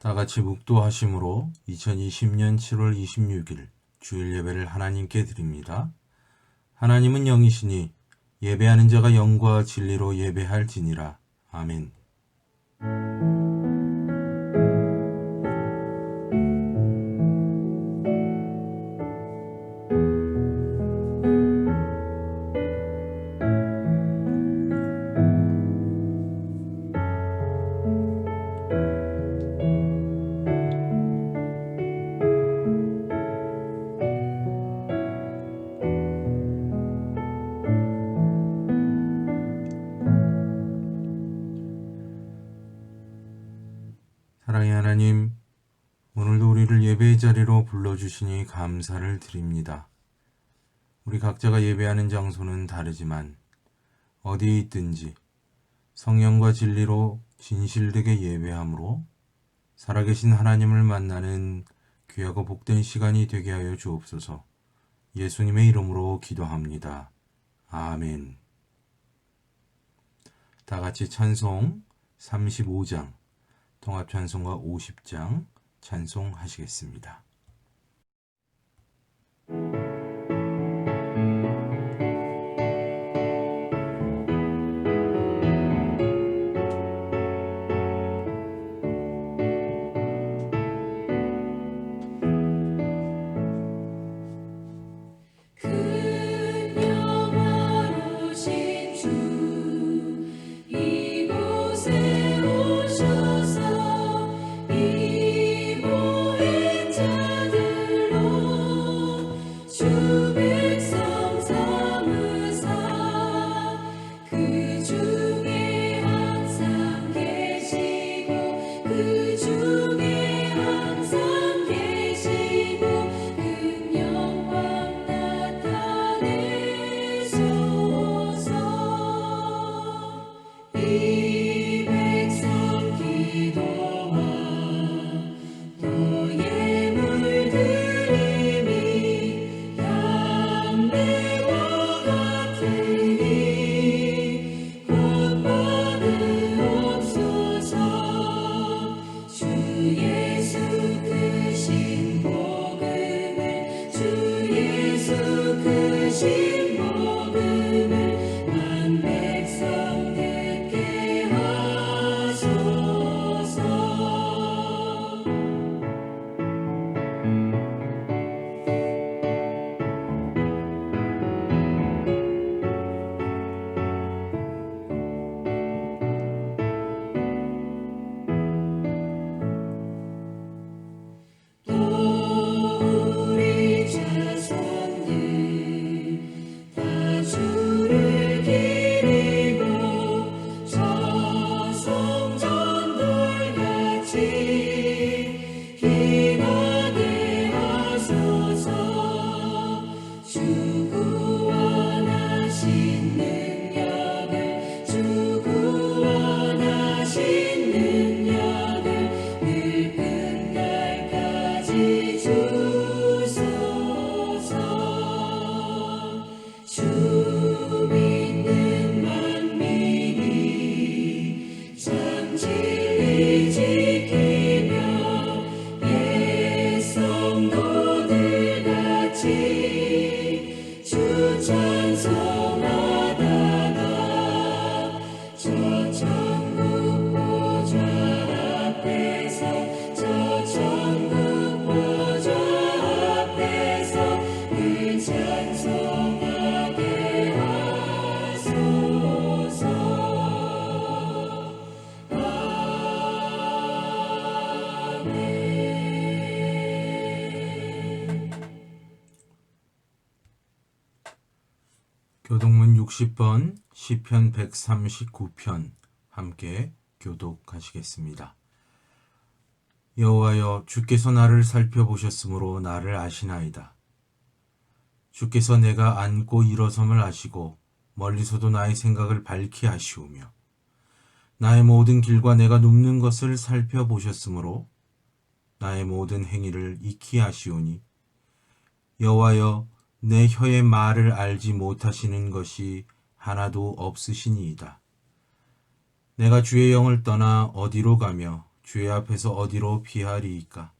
다 같이 묵도하심으로 2020년 7월 26일 주일 예배를 하나님께 드립니다. 하나님은 영이시니 예배하는 자가 영과 진리로 예배할지니라. 아멘. 사랑의 하나님, 오늘도 우리를 예배의 자리로 불러주시니 감사를 드립니다. 우리 각자가 예배하는 장소는 다르지만 어디에 있든지 성령과 진리로 진실되게 예배함으로 살아계신 하나님을 만나는 귀하고 복된 시간이 되게 하여 주옵소서. 예수님의 이름으로 기도합니다. 아멘. 다 같이 찬송 35장, 통합찬송가 50장 찬송하시겠습니다. 교독문 60번 시편 139편 함께 교독하시겠습니다. 여호와여, 주께서 나를 살펴보셨으므로 나를 아시나이다. 주께서 내가 앉고 일어섬을 아시고 멀리서도 나의 생각을 밝히 아시오며 나의 모든 길과 내가 눕는 것을 살펴보셨으므로 나의 모든 행위를 익히 아시오니 여호와여, 내 혀의 말을 알지 못하시는 것이 하나도 없으시니이다. 내가 주의 영을 떠나 어디로 가며 주의 앞에서 어디로 피하리이까?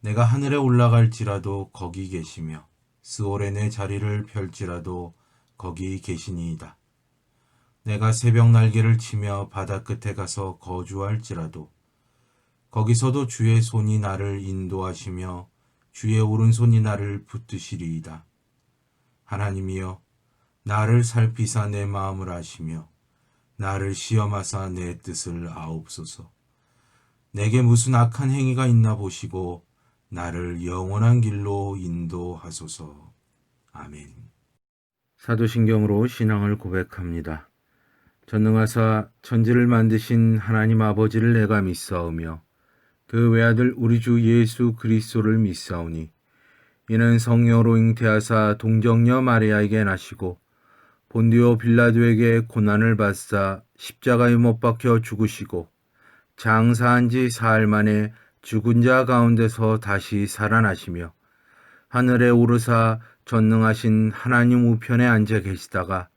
내가 하늘에 올라갈지라도 거기 계시며 스올에 내 자리를 펼지라도 거기 계시니이다. 내가 새벽 날개를 치며 바다 끝에 가서 거주할지라도 거기서도 주의 손이 나를 인도하시며 주의 오른손이 나를 붙드시리이다. 하나님이여, 나를 살피사 내 마음을 아시며 나를 시험하사 내 뜻을 아옵소서. 내게 무슨 악한 행위가 있나 보시고 나를 영원한 길로 인도하소서. 아멘. 사도신경으로 신앙을 고백합니다. 전능하사 천지를 만드신 하나님 아버지를 내가 믿사오며 그 외아들 우리 주 예수 그리스도를 믿사오니 이는 성령으로 잉태하사 동정녀 마리아에게 나시고 본디오 빌라도에게 고난을 받사 십자가에 못 박혀 죽으시고 장사한 지 사흘 만에 죽은 자 가운데서 다시 살아나시며 하늘에 오르사 전능하신 하나님 우편에 앉아 계시다가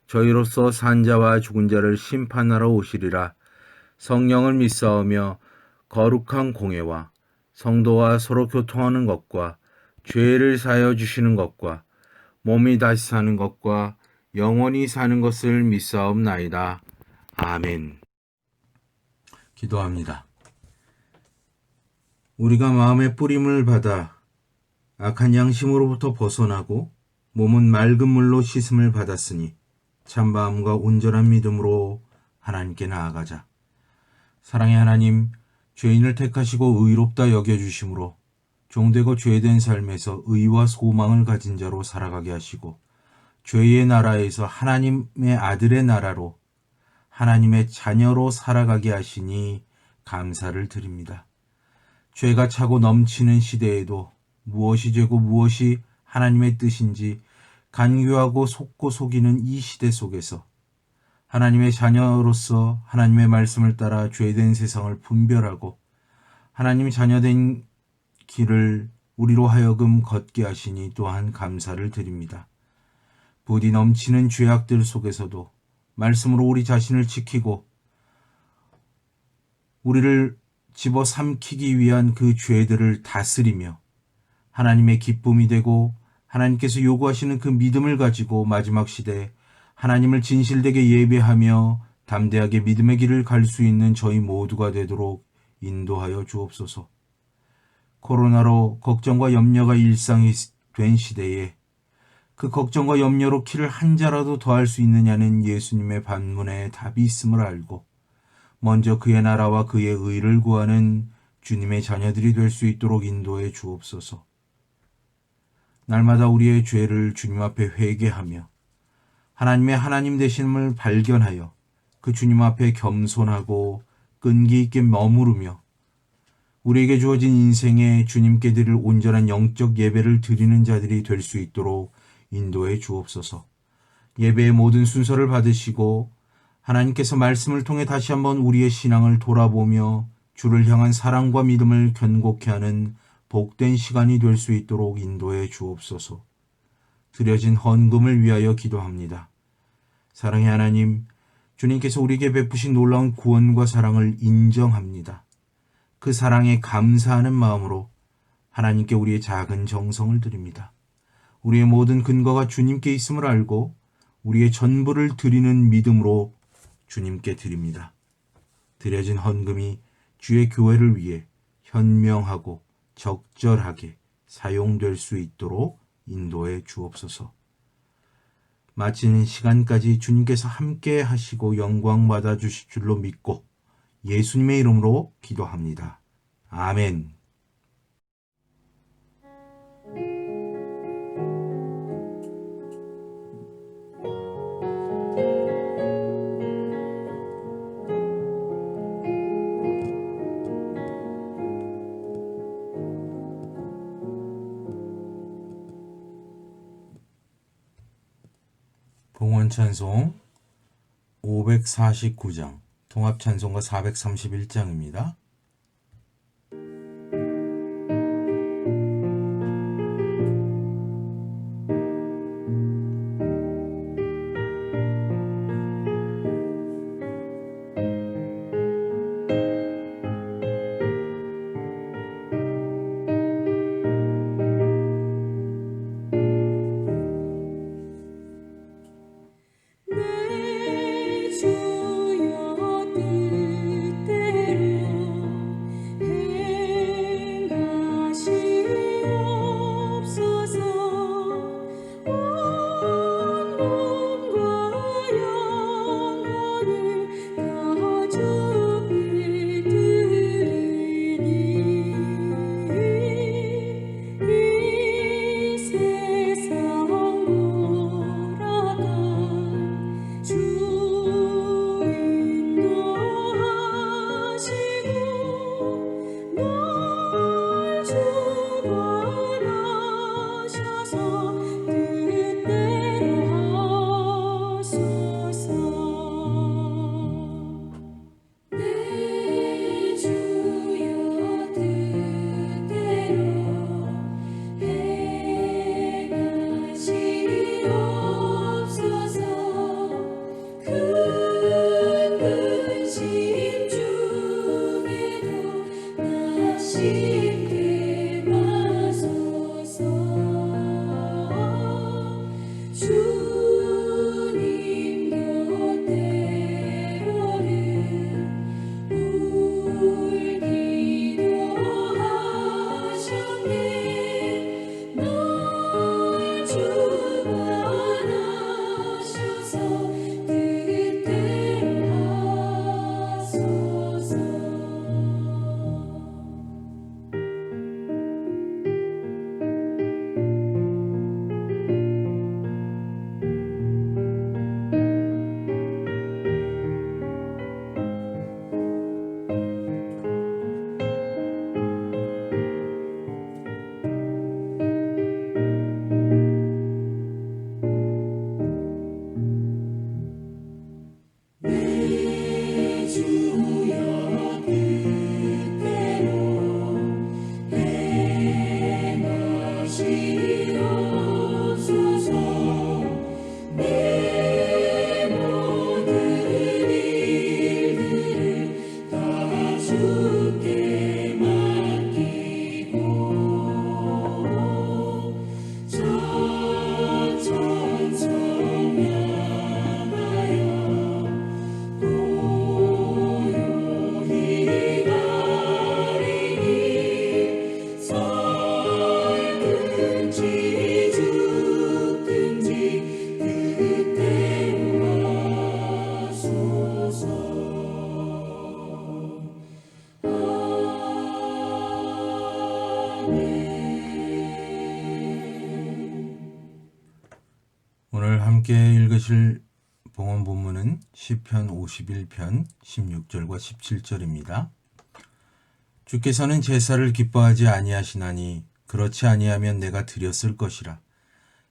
저희로서 산 자와 죽은 자를 심판하러 오시리라. 성령을 믿사오며 거룩한 공회와 성도와 서로 교통하는 것과 죄를 사하여 주시는 것과 몸이 다시 사는 것과 영원히 사는 것을 믿사옵나이다. 아멘. 기도합니다. 우리가 마음의 뿌림을 받아 악한 양심으로부터 벗어나고 몸은 맑은 물로 씻음을 받았으니 참마음과 온전한 믿음으로 하나님께 나아가자. 사랑의 하나님, 죄인을 택하시고 의롭다 여겨주심으로 종되고 죄된 삶에서 의와 소망을 가진 자로 살아가게 하시고 죄의 나라에서 하나님의 아들의 나라로 하나님의 자녀로 살아가게 하시니 감사를 드립니다. 죄가 차고 넘치는 시대에도 무엇이 죄고 무엇이 하나님의 뜻인지 간교하고 속고 속이는 이 시대 속에서 하나님의 자녀로서 하나님의 말씀을 따라 죄된 세상을 분별하고 하나님의 자녀된 길을 우리로 하여금 걷게 하시니 또한 감사를 드립니다. 부디 넘치는 죄악들 속에서도 말씀으로 우리 자신을 지키고 우리를 집어삼키기 위한 그 죄들을 다스리며 하나님의 기쁨이 되고 하나님께서 요구하시는 그 믿음을 가지고 마지막 시대에 하나님을 진실되게 예배하며 담대하게 믿음의 길을 갈 수 있는 저희 모두가 되도록 인도하여 주옵소서. 코로나로 걱정과 염려가 일상이 된 시대에 그 걱정과 염려로 키를 한 자라도 더할 수 있느냐는 예수님의 반문에 답이 있음을 알고 먼저 그의 나라와 그의 의를 구하는 주님의 자녀들이 될 수 있도록 인도해 주옵소서. 날마다 우리의 죄를 주님 앞에 회개하며 하나님의 하나님 되심을 발견하여 그 주님 앞에 겸손하고 끈기 있게 머무르며 우리에게 주어진 인생에 주님께 드릴 온전한 영적 예배를 드리는 자들이 될 수 있도록 인도해 주옵소서. 예배의 모든 순서를 받으시고 하나님께서 말씀을 통해 다시 한번 우리의 신앙을 돌아보며 주를 향한 사랑과 믿음을 견고케 하는 복된 시간이 될 수 있도록 인도해 주옵소서. 드려진 헌금을 위하여 기도합니다. 사랑의 하나님, 주님께서 우리에게 베푸신 놀라운 구원과 사랑을 인정합니다. 그 사랑에 감사하는 마음으로 하나님께 우리의 작은 정성을 드립니다. 우리의 모든 근거가 주님께 있음을 알고 우리의 전부를 드리는 믿음으로 주님께 드립니다. 드려진 헌금이 주의 교회를 위해 현명하고 적절하게 사용될 수 있도록 인도해 주옵소서. 마치는 시간까지 주님께서 함께 하시고 영광 받아 주실 줄로 믿고 예수님의 이름으로 기도합니다. 아멘. 봉헌찬송 549장, 통합찬송가 431장입니다. 함께 읽으실 봉헌 본문은 시편 51편 16절과 17절입니다. 주께서는 제사를 기뻐하지 아니하시나니 그렇지 아니하면 내가 드렸을 것이라.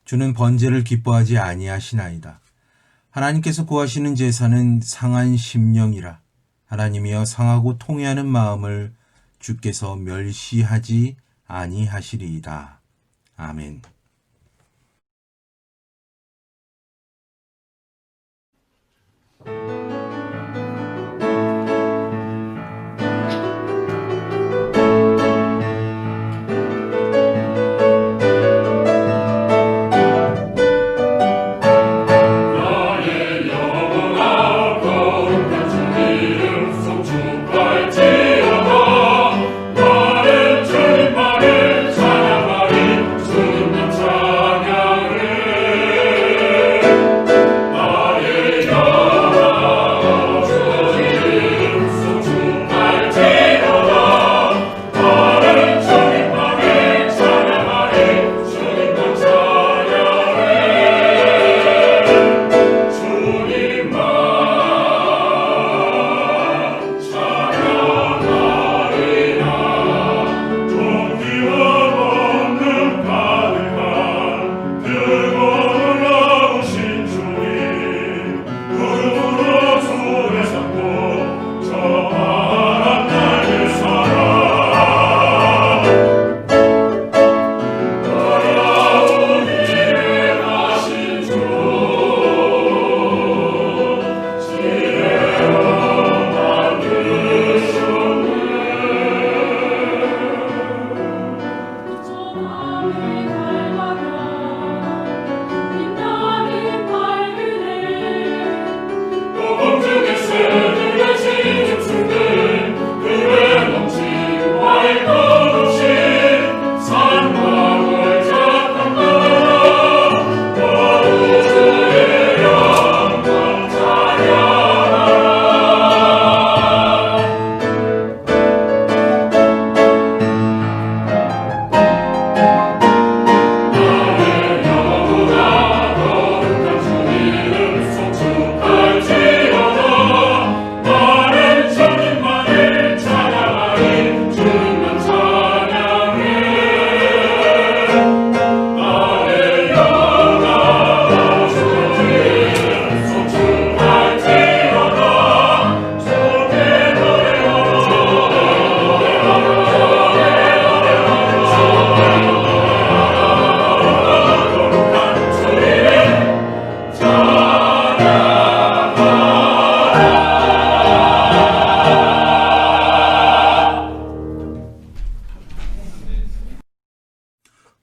주는 번제를 기뻐하지 아니하시나이다. 하나님께서 구하시는 제사는 상한 심령이라. 하나님이여 상하고 통회하는 마음을 주께서 멸시하지 아니하시리이다. 아멘.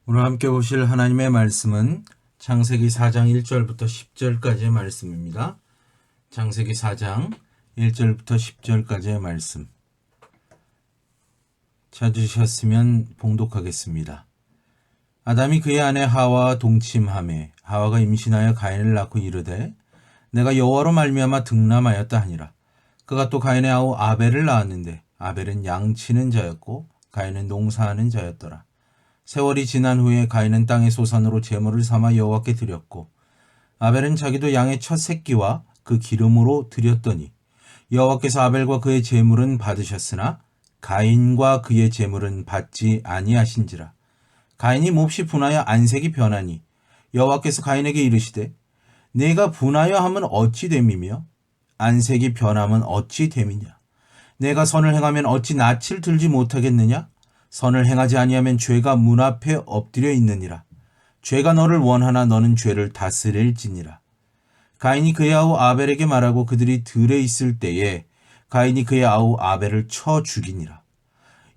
오늘 함께 보실 하나님의 말씀은 창세기 4장 1절부터 10절까지의 말씀입니다. 창세기 4장 1절부터 10절까지의 말씀. 찾으셨으면 봉독하겠습니다. 아담이 그의 아내 하와와 동침하매 하와가 임신하여 가인을 낳고 이르되 내가 여호와로 말미암아 등남하였다 하니라. 그가 또 가인의 아우 아벨을 낳았는데 아벨은 양치는 자였고 가인은 농사하는 자였더라. 세월이 지난 후에 가인은 땅의 소산으로 제물을 삼아 여호와께 드렸고 아벨은 자기도 양의 첫 새끼와 그 기름으로 드렸더니 여호와께서 아벨과 그의 제물은 받으셨으나 가인과 그의 제물은 받지 아니하신지라. 가인이 몹시 분하여 안색이 변하니 여호와께서 가인에게 이르시되 내가 분하여 함은 어찌 됨이며 안색이 변함은 어찌 됨이냐. 내가 선을 행하면 어찌 낯을 들지 못하겠느냐. 선을 행하지 아니하면 죄가 문 앞에 엎드려 있느니라. 죄가 너를 원하나 너는 죄를 다스릴지니라. 가인이 그의 아우 아벨에게 말하고 그들이 들에 있을 때에 가인이 그의 아우 아벨을 쳐 죽이니라.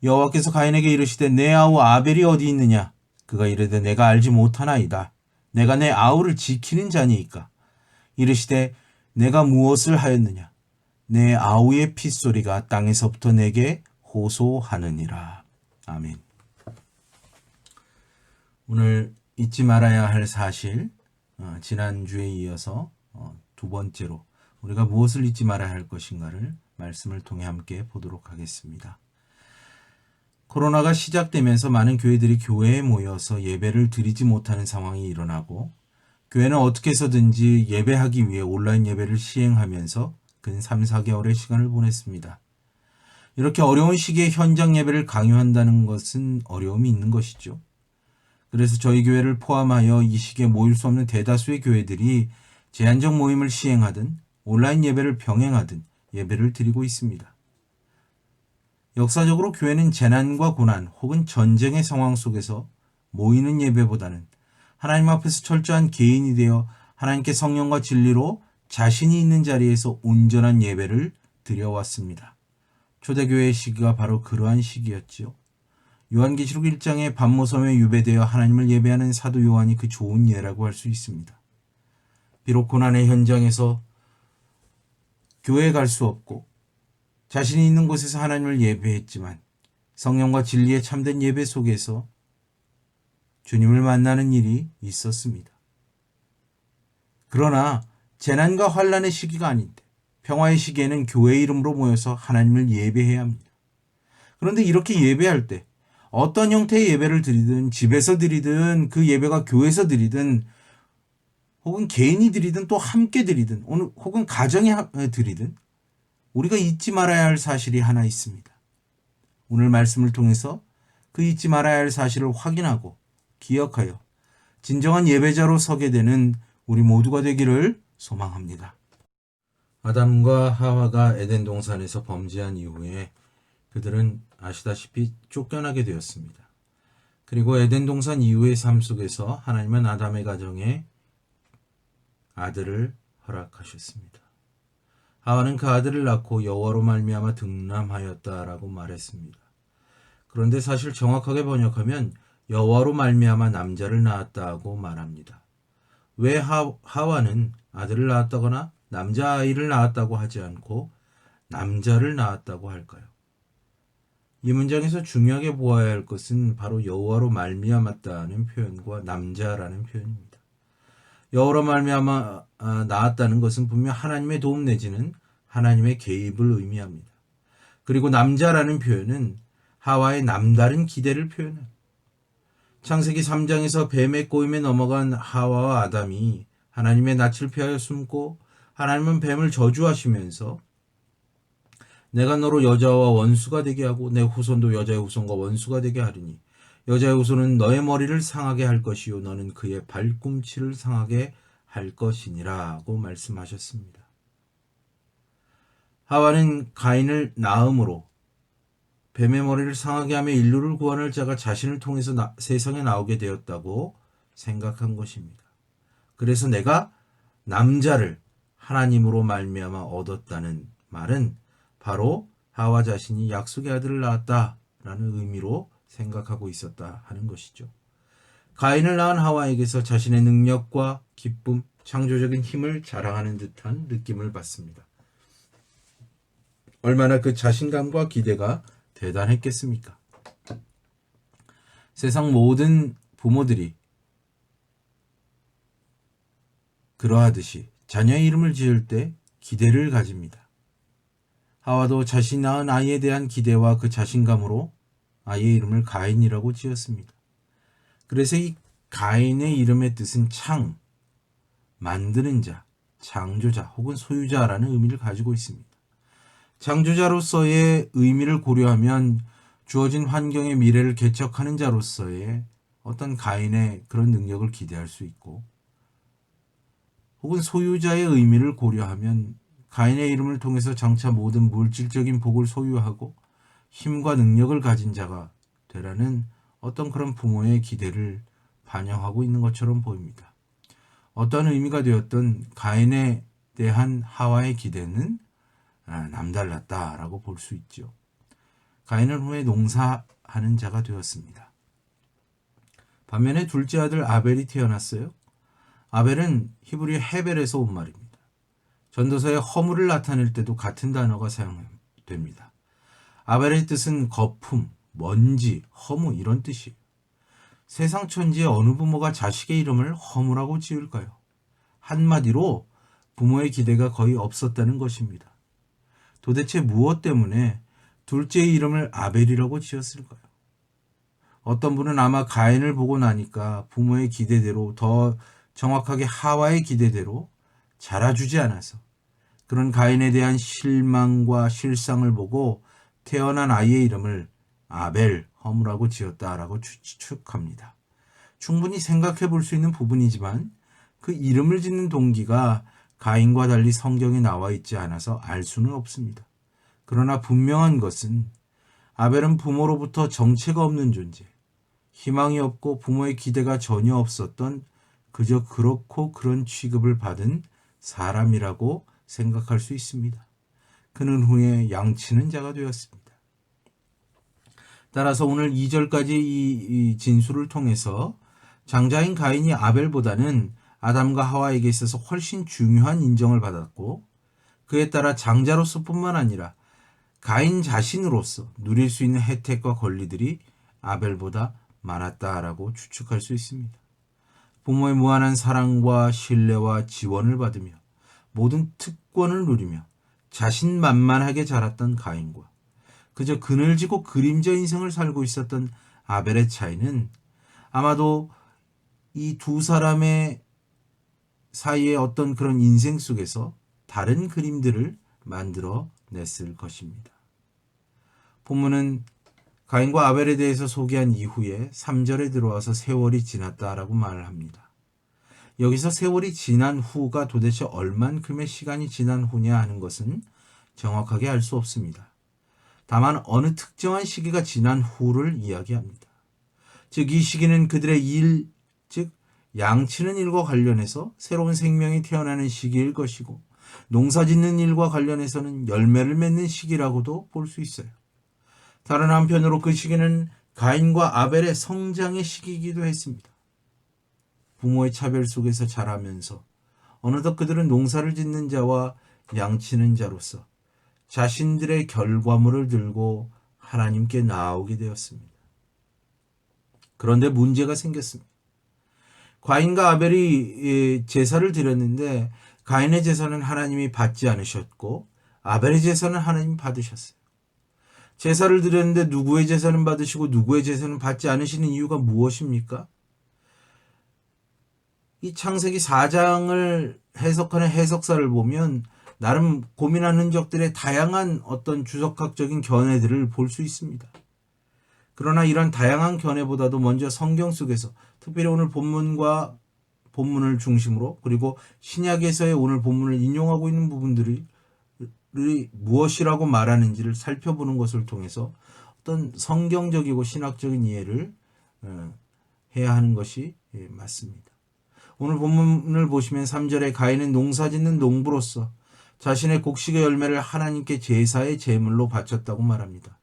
여호와께서 가인에게 이르시되 내 아우 아벨이 어디 있느냐. 그가 이르되 내가 알지 못하나이다. 내가 내 아우를 지키는 자니이까. 이르시되 내가 무엇을 하였느냐. 내 아우의 핏소리가 땅에서부터 내게 호소하느니라. 아멘. 오늘 잊지 말아야 할 사실, 지난주에 이어서 두 번째로 우리가 무엇을 잊지 말아야 할 것인가를 말씀을 통해 함께 보도록 하겠습니다. 코로나가 시작되면서 많은 교회들이 교회에 모여서 예배를 드리지 못하는 상황이 일어나고 교회는 어떻게 해서든지 예배하기 위해 온라인 예배를 시행하면서 근 3, 4개월의 시간을 보냈습니다. 이렇게 어려운 시기에 현장 예배를 강요한다는 것은 어려움이 있는 것이죠. 그래서 저희 교회를 포함하여 이 시기에 모일 수 없는 대다수의 교회들이 제한적 모임을 시행하든 온라인 예배를 병행하든 예배를 드리고 있습니다. 역사적으로 교회는 재난과 고난 혹은 전쟁의 상황 속에서 모이는 예배보다는 하나님 앞에서 철저한 개인이 되어 하나님께 성령과 진리로 자신이 있는 자리에서 온전한 예배를 드려왔습니다. 초대교회의 시기가 바로 그러한 시기였지요. 요한계시록 1장의 밤모섬에 유배되어 하나님을 예배하는 사도 요한이 그 좋은 예라고 할 수 있습니다. 비록 고난의 현장에서 교회에 갈 수 없고 자신이 있는 곳에서 하나님을 예배했지만 성령과 진리의 참된 예배 속에서 주님을 만나는 일이 있었습니다. 그러나 재난과 환난의 시기가 아닌데 평화의 시기에는 교회 이름으로 모여서 하나님을 예배해야 합니다. 그런데 이렇게 예배할 때 어떤 형태의 예배를 드리든 집에서 드리든 그 예배가 교회에서 드리든 혹은 개인이 드리든 또 함께 드리든 혹은 가정에 드리든 우리가 잊지 말아야 할 사실이 하나 있습니다. 오늘 말씀을 통해서 그 잊지 말아야 할 사실을 확인하고 기억하여 진정한 예배자로 서게 되는 우리 모두가 되기를 소망합니다. 아담과 하와가 에덴 동산에서 범죄한 이후에 그들은 아시다시피 쫓겨나게 되었습니다. 그리고 에덴 동산 이후의 삶 속에서 하나님은 아담의 가정에 아들을 허락하셨습니다. 하와는 그 아들을 낳고 여호와로 말미암아 등남하였다라고 말했습니다. 그런데 사실 정확하게 번역하면 여호와로 말미암아 남자를 낳았다고 말합니다. 왜 하와는 아들을 낳았다거나 남자아이를 낳았다고 하지 않고 남자를 낳았다고 할까요? 이 문장에서 중요하게 보아야 할 것은 바로 여호와로 말미암았다는 표현과 남자라는 표현입니다. 여호와로 말미암아 낳았다는 것은 분명 하나님의 도움 내지는 하나님의 개입을 의미합니다. 그리고 남자라는 표현은 하와의 남다른 기대를 표현해요. 창세기 3장에서 뱀의 꼬임에 넘어간 하와와 아담이 하나님의 낯을 피하여 숨고 하나님은 뱀을 저주하시면서 내가 너로 여자와 원수가 되게 하고 내 후손도 여자의 후손과 원수가 되게 하리니 여자의 후손은 너의 머리를 상하게 할 것이요 너는 그의 발꿈치를 상하게 할 것이니라고 말씀하셨습니다. 하와는 가인을 낳음으로 뱀의 머리를 상하게 하며 인류를 구원할 자가 자신을 통해서 세상에 나오게 되었다고 생각한 것입니다. 그래서 내가 남자를 하나님으로 말미암아 얻었다는 말은 바로 하와 자신이 약속의 아들을 낳았다라는 의미로 생각하고 있었다 하는 것이죠. 가인을 낳은 하와에게서 자신의 능력과 기쁨, 창조적인 힘을 자랑하는 듯한 느낌을 받습니다. 얼마나 그 자신감과 기대가 대단했겠습니까? 세상 모든 부모들이 그러하듯이 자녀의 이름을 지을 때 기대를 가집니다. 하와도 자신이 낳은 아이에 대한 기대와 그 자신감으로 아이의 이름을 가인이라고 지었습니다. 그래서 이 가인의 이름의 뜻은 창, 만드는 자, 창조자 혹은 소유자라는 의미를 가지고 있습니다. 창조자로서의 의미를 고려하면 주어진 환경의 미래를 개척하는 자로서의 어떤 가인의 그런 능력을 기대할 수 있고 혹은 소유자의 의미를 고려하면 가인의 이름을 통해서 장차 모든 물질적인 복을 소유하고 힘과 능력을 가진 자가 되라는 어떤 그런 부모의 기대를 반영하고 있는 것처럼 보입니다. 어떤 의미가 되었던 가인에 대한 하와의 기대는 남달랐다라고 볼 수 있죠. 가인은 후에 농사하는 자가 되었습니다. 반면에 둘째 아들 아벨이 태어났어요. 아벨은 히브리 헤벨에서 온 말입니다. 전도서에 허물을 나타낼 때도 같은 단어가 사용됩니다. 아벨의 뜻은 거품, 먼지, 허무 이런 뜻이에요. 세상 천지에 어느 부모가 자식의 이름을 허무라고 지을까요? 한마디로 부모의 기대가 거의 없었다는 것입니다. 도대체 무엇 때문에 둘째의 이름을 아벨이라고 지었을까요? 어떤 분은 아마 가인을 보고 나니까 부모의 기대대로 더 정확하게 하와의 기대대로 자라주지 않아서 그런 가인에 대한 실망과 실상을 보고 태어난 아이의 이름을 아벨, 허무라고 지었다라고 추측합니다. 충분히 생각해 볼 수 있는 부분이지만 그 이름을 짓는 동기가 가인과 달리 성경에 나와 있지 않아서 알 수는 없습니다. 그러나 분명한 것은 아벨은 부모로부터 정체가 없는 존재, 희망이 없고 부모의 기대가 전혀 없었던 그저 그렇고 그런 취급을 받은 사람이라고 생각할 수 있습니다. 그는 후에 양치는 자가 되었습니다. 따라서 오늘 2절까지 이 진술을 통해서 장자인 가인이 아벨보다는 아담과 하와에게 있어서 훨씬 중요한 인정을 받았고 그에 따라 장자로서뿐만 아니라 가인 자신으로서 누릴 수 있는 혜택과 권리들이 아벨보다 많았다라고 추측할 수 있습니다. 부모의 무한한 사랑과 신뢰와 지원을 받으며 모든 특권을 누리며 자신만만하게 자랐던 가인과 그저 그늘지고 그림자 인생을 살고 있었던 아벨의 차이는 아마도 이 두 사람의 사이의 어떤 그런 인생 속에서 다른 그림들을 만들어 냈을 것입니다. 본문은 가인과 아벨에 대해서 소개한 이후에 3절에 들어와서 세월이 지났다라고 말을 합니다. 여기서 세월이 지난 후가 도대체 얼만큼의 시간이 지난 후냐 하는 것은 정확하게 알 수 없습니다. 다만 어느 특정한 시기가 지난 후를 이야기합니다. 즉 이 시기는 그들의 일, 즉 양치는 일과 관련해서 새로운 생명이 태어나는 시기일 것이고 농사짓는 일과 관련해서는 열매를 맺는 시기라고도 볼 수 있어요. 다른 한편으로 그 시기는 가인과 아벨의 성장의 시기이기도 했습니다. 부모의 차별 속에서 자라면서 어느덧 그들은 농사를 짓는 자와 양치는 자로서 자신들의 결과물을 들고 하나님께 나아오게 되었습니다. 그런데 문제가 생겼습니다. 가인과 아벨이 제사를 드렸는데 가인의 제사는 하나님이 받지 않으셨고 아벨의 제사는 하나님이 받으셨어요. 제사를 드렸는데 누구의 제사는 받으시고 누구의 제사는 받지 않으시는 이유가 무엇입니까? 이 창세기 4장을 해석하는 해석사를 보면 나름 고민한 흔적들의 다양한 어떤 주석학적인 견해들을 볼 수 있습니다. 그러나 이런 다양한 견해보다도 먼저 성경 속에서 특별히 오늘 본문을 중심으로 그리고 신약에서의 오늘 본문을 인용하고 있는 부분들이 무엇이라고 말하는지를 살펴보는 것을 통해서 어떤 성경적이고 신학적인 이해를 해야 하는 것이 맞습니다. 오늘 본문을 보시면 3절에 가인은 농사짓는 농부로서 자신의 곡식의 열매를 하나님께 제사의 제물로 바쳤다고 말합니다.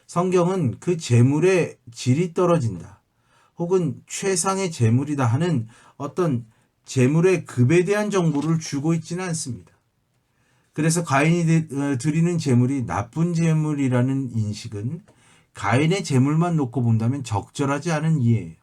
성경은 그 제물의 질이 떨어진다 혹은 최상의 제물이다 하는 어떤 제물의 급에 대한 정보를 주고 있지는 않습니다. 그래서 가인이 드리는 제물이 나쁜 제물이라는 인식은 가인의 제물만 놓고 본다면 적절하지 않은 이해예요.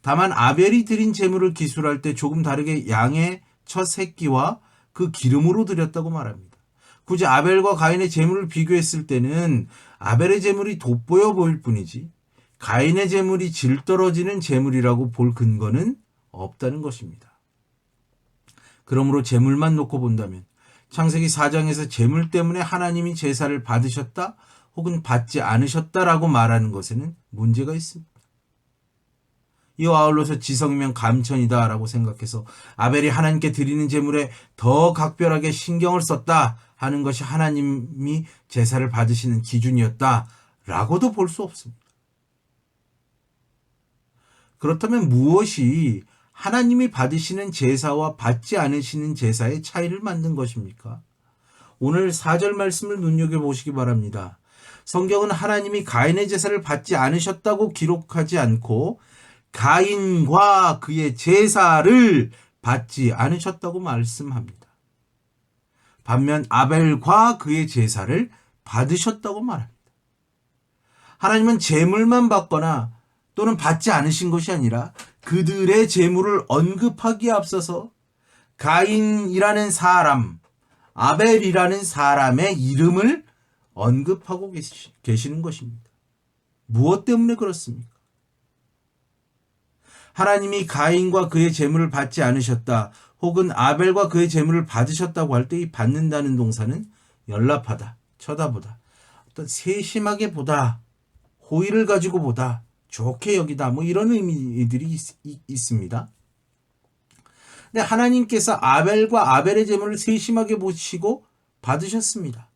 다만 아벨이 드린 제물을 기술할 때 조금 다르게 양의 첫 새끼와 그 기름으로 드렸다고 말합니다. 굳이 아벨과 가인의 제물을 비교했을 때는 아벨의 제물이 돋보여 보일 뿐이지 가인의 제물이 질 떨어지는 제물이라고 볼 근거는 없다는 것입니다. 그러므로 제물만 놓고 본다면 창세기 4장에서 제물 때문에 하나님이 제사를 받으셨다 혹은 받지 않으셨다라고 말하는 것에는 문제가 있습니다. 이와 아울러서 지성이면 감천이다 라고 생각해서 아벨이 하나님께 드리는 제물에 더 각별하게 신경을 썼다 하는 것이 하나님이 제사를 받으시는 기준이었다 라고도 볼 수 없습니다. 그렇다면 무엇이 하나님이 받으시는 제사와 받지 않으시는 제사의 차이를 만든 것입니까? 오늘 4절 말씀을 눈여겨보시기 바랍니다. 성경은 하나님이 가인의 제사를 받지 않으셨다고 기록하지 않고 가인과 그의 제사를 받지 않으셨다고 말씀합니다. 반면 아벨과 그의 제사를 받으셨다고 말합니다. 하나님은 제물만 받거나 또는 받지 않으신 것이 아니라 그들의 제물을 언급하기에 앞서서 가인이라는 사람, 아벨이라는 사람의 이름을 언급하고 계시는 것입니다. 무엇 때문에 그렇습니까? 하나님이 가인과 그의 재물을 받지 않으셨다, 혹은 아벨과 그의 재물을 받으셨다고 할 때 이 받는다는 동사는 연락하다, 쳐다보다, 어떤 세심하게 보다, 호의를 가지고 보다, 좋게 여기다, 뭐 이런 의미들이 있습니다. 근데 하나님께서 아벨과 아벨의 재물을 세심하게 보시고 받으셨습니다.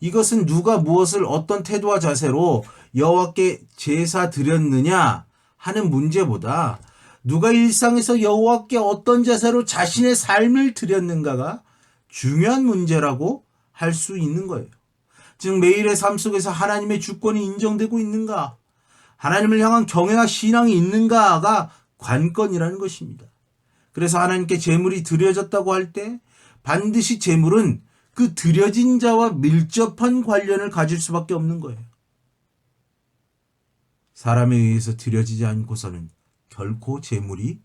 이것은 누가 무엇을 어떤 태도와 자세로 여호와께 제사 드렸느냐 하는 문제보다 누가 일상에서 여호와께 어떤 자세로 자신의 삶을 드렸는가가 중요한 문제라고 할 수 있는 거예요. 즉 매일의 삶 속에서 하나님의 주권이 인정되고 있는가, 하나님을 향한 경외와 신앙이 있는가가 관건이라는 것입니다. 그래서 하나님께 제물이 드려졌다고 할 때 반드시 제물은 그 드려진 자와 밀접한 관련을 가질 수밖에 없는 거예요. 사람에 의해서 드려지지 않고서는 결코 제물이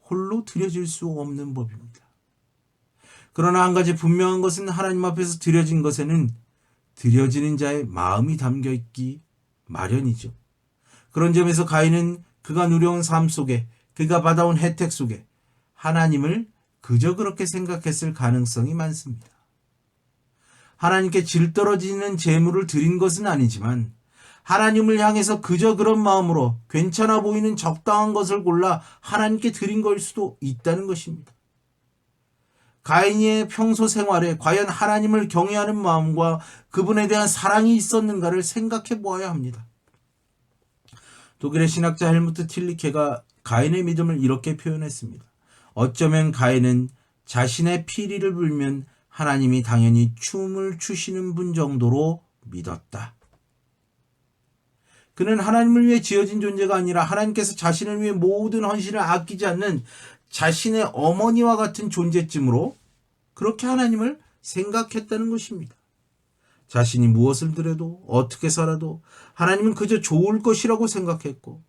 홀로 드려질 수 없는 법입니다. 그러나 한 가지 분명한 것은 하나님 앞에서 드려진 것에는 드려지는 자의 마음이 담겨 있기 마련이죠. 그런 점에서 가인은 그가 누려온 삶 속에, 그가 받아온 혜택 속에 하나님을 그저 그렇게 생각했을 가능성이 많습니다. 하나님께 질 떨어지는 제물을 드린 것은 아니지만 하나님을 향해서 그저 그런 마음으로 괜찮아 보이는 적당한 것을 골라 하나님께 드린 걸 수도 있다는 것입니다. 가인의 평소 생활에 과연 하나님을 경외하는 마음과 그분에 대한 사랑이 있었는가를 생각해 보아야 합니다. 독일의 신학자 헬무트 틸리케가 가인의 믿음을 이렇게 표현했습니다. 어쩌면 가인은 자신의 피리를 불면 하나님이 당연히 춤을 추시는 분 정도로 믿었다. 그는 하나님을 위해 지어진 존재가 아니라 하나님께서 자신을 위해 모든 헌신을 아끼지 않는 자신의 어머니와 같은 존재쯤으로 그렇게 하나님을 생각했다는 것입니다. 자신이 무엇을 드려도 어떻게 살아도 하나님은 그저 좋을 것이라고 생각했고,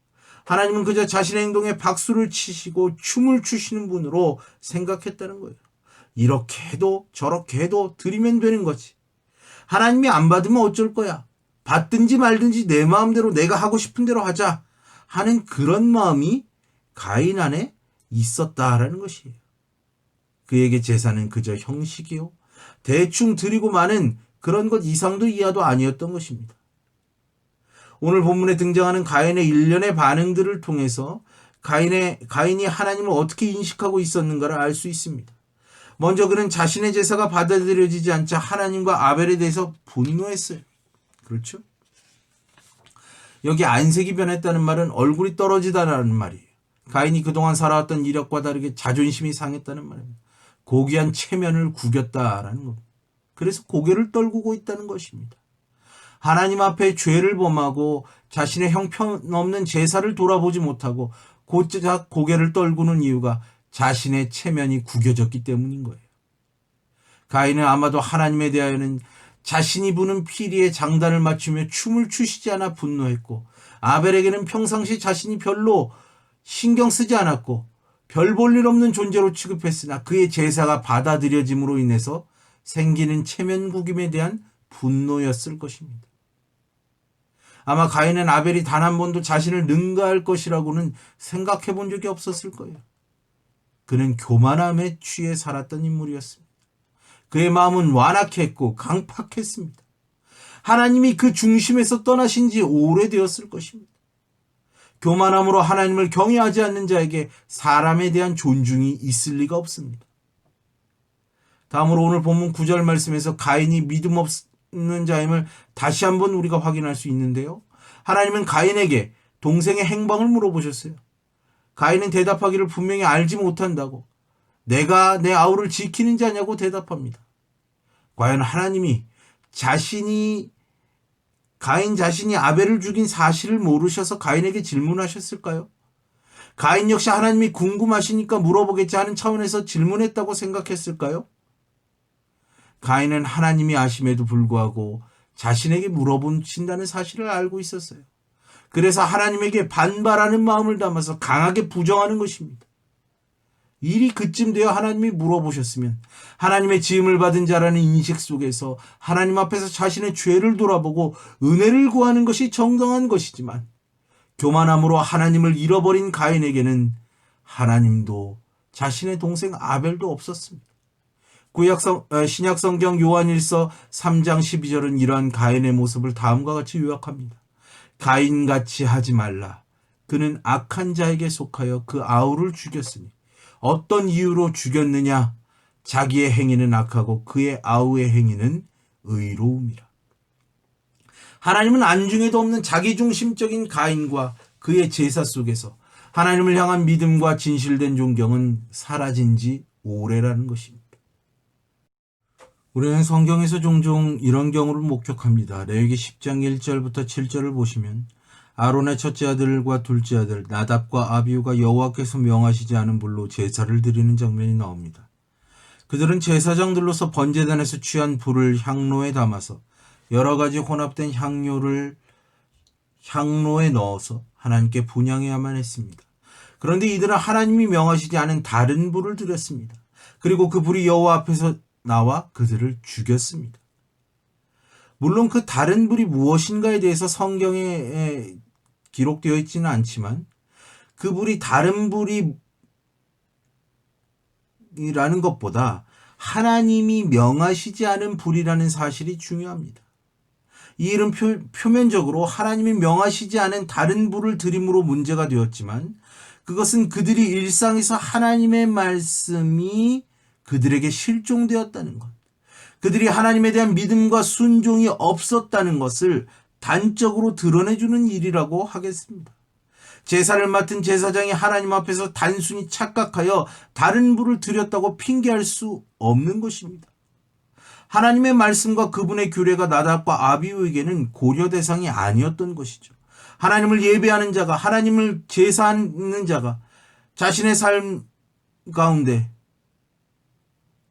하나님은 그저 자신의 행동에 박수를 치시고 춤을 추시는 분으로 생각했다는 거예요. 이렇게 해도 저렇게 해도 드리면 되는 거지. 하나님이 안 받으면 어쩔 거야. 받든지 말든지 내 마음대로 내가 하고 싶은 대로 하자 하는 그런 마음이 가인 안에 있었다라는 것이에요. 그에게 제사는 그저 형식이요, 대충 드리고 마는 그런 것 이상도 이하도 아니었던 것입니다. 오늘 본문에 등장하는 가인의 일련의 반응들을 통해서 가인이 하나님을 어떻게 인식하고 있었는가를 알 수 있습니다. 먼저 그는 자신의 제사가 받아들여지지 않자 하나님과 아벨에 대해서 분노했어요. 그렇죠? 여기 안색이 변했다는 말은 얼굴이 떨어지다라는 말이에요. 가인이 그동안 살아왔던 이력과 다르게 자존심이 상했다는 말입니다. 고귀한 체면을 구겼다라는 겁니다. 그래서 고개를 떨구고 있다는 것입니다. 하나님 앞에 죄를 범하고 자신의 형편없는 제사를 돌아보지 못하고 곧장 고개를 떨구는 이유가 자신의 체면이 구겨졌기 때문인 거예요. 가인은 아마도 하나님에 대하여는 자신이 부는 피리에 장단을 맞추며 춤을 추시지 않아 분노했고, 아벨에게는 평상시 자신이 별로 신경 쓰지 않았고 별 볼 일 없는 존재로 취급했으나 그의 제사가 받아들여짐으로 인해서 생기는 체면 구김에 대한 분노였을 것입니다. 아마 가인은 아벨이 단 한 번도 자신을 능가할 것이라고는 생각해 본 적이 없었을 거예요. 그는 교만함에 취해 살았던 인물이었습니다. 그의 마음은 완악했고 강팍했습니다. 하나님이 그 중심에서 떠나신 지 오래되었을 것입니다. 교만함으로 하나님을 경외하지 않는 자에게 사람에 대한 존중이 있을 리가 없습니다. 다음으로 오늘 본문 9절 말씀에서 가인이 믿음 없는 자임을 다시 한번 우리가 확인할 수 있는데요. 하나님은 가인에게 동생의 행방을 물어보셨어요. 가인은 대답하기를 분명히 알지 못한다고, 내가 내 아우를 지키는 자냐고 대답합니다. 과연 하나님이 가인 자신이 아벨을 죽인 사실을 모르셔서 가인에게 질문하셨을까요? 가인 역시 하나님이 궁금하시니까 물어보겠지 하는 차원에서 질문했다고 생각했을까요? 가인은 하나님이 아심에도 불구하고 자신에게 물어보신다는 사실을 알고 있었어요. 그래서 하나님에게 반발하는 마음을 담아서 강하게 부정하는 것입니다. 일이 그쯤 되어 하나님이 물어보셨으면 하나님의 지음을 받은 자라는 인식 속에서 하나님 앞에서 자신의 죄를 돌아보고 은혜를 구하는 것이 정당한 것이지만, 교만함으로 하나님을 잃어버린 가인에게는 하나님도 자신의 동생 아벨도 없었습니다. 신약성경 요한일서 3장 12절은 이러한 가인의 모습을 다음과 같이 요약합니다. 가인같이 하지 말라. 그는 악한 자에게 속하여 그 아우를 죽였으니 어떤 이유로 죽였느냐? 자기의 행위는 악하고 그의 아우의 행위는 의로움이라. 하나님은 안중에도 없는 자기중심적인 가인과 그의 제사 속에서 하나님을 향한 믿음과 진실된 존경은 사라진 지 오래라는 것입니다. 우리는 성경에서 종종 이런 경우를 목격합니다. 레위기 10장 1절부터 7절을 보시면 아론의 첫째 아들과 둘째 아들 나답과 아비후가 여호와께서 명하시지 않은 불로 제사를 드리는 장면이 나옵니다. 그들은 제사장들로서 번제단에서 취한 불을 향로에 담아서 여러 가지 혼합된 향로에 넣어서 하나님께 분향해야만 했습니다. 그런데 이들은 하나님이 명하시지 않은 다른 불을 드렸습니다. 그리고 그 불이 여호와 앞에서 나와 그들을 죽였습니다. 물론 그 다른 불이 무엇인가에 대해서 성경에 기록되어 있지는 않지만 그 불이 다른 불이라는 것보다 하나님이 명하시지 않은 불이라는 사실이 중요합니다. 이 일은 표면적으로 하나님이 명하시지 않은 다른 불을 드림으로 문제가 되었지만 그것은 그들이 일상에서 하나님의 말씀이 그들에게 실종되었다는 것, 그들이 하나님에 대한 믿음과 순종이 없었다는 것을 단적으로 드러내주는 일이라고 하겠습니다. 제사를 맡은 제사장이 하나님 앞에서 단순히 착각하여 다른 불을 드렸다고 핑계할 수 없는 것입니다. 하나님의 말씀과 그분의 규례가 나답과 아비후에게는 고려 대상이 아니었던 것이죠. 하나님을 예배하는 자가, 하나님을 제사하는 자가 자신의 삶 가운데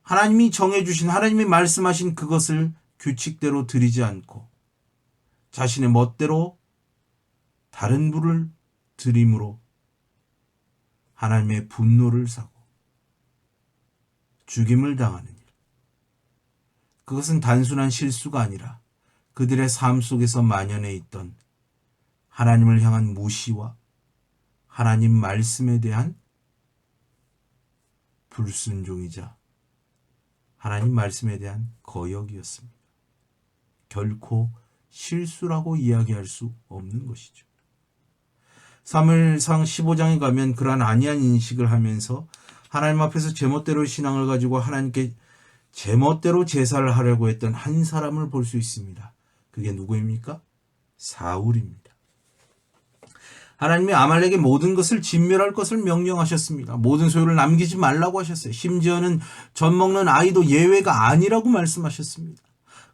하나님이 정해주신, 하나님이 말씀하신 그것을 규칙대로 드리지 않고 자신의 멋대로 다른 불을 드림으로 하나님의 분노를 사고 죽임을 당하는 일. 그것은 단순한 실수가 아니라 그들의 삶 속에서 만연해 있던 하나님을 향한 무시와 하나님 말씀에 대한 불순종이자 하나님 말씀에 대한 거역이었습니다. 결코 실수라고 이야기할 수 없는 것이죠. 사무엘상 15장에 가면 그러한 아니한 인식을 하면서 하나님 앞에서 제멋대로 신앙을 가지고 하나님께 제멋대로 제사를 하려고 했던 한 사람을 볼 수 있습니다. 그게 누구입니까? 사울입니다. 하나님이 아말렉의 모든 것을 진멸할 것을 명령하셨습니다. 모든 소유를 남기지 말라고 하셨어요. 심지어는 젖 먹는 아이도 예외가 아니라고 말씀하셨습니다.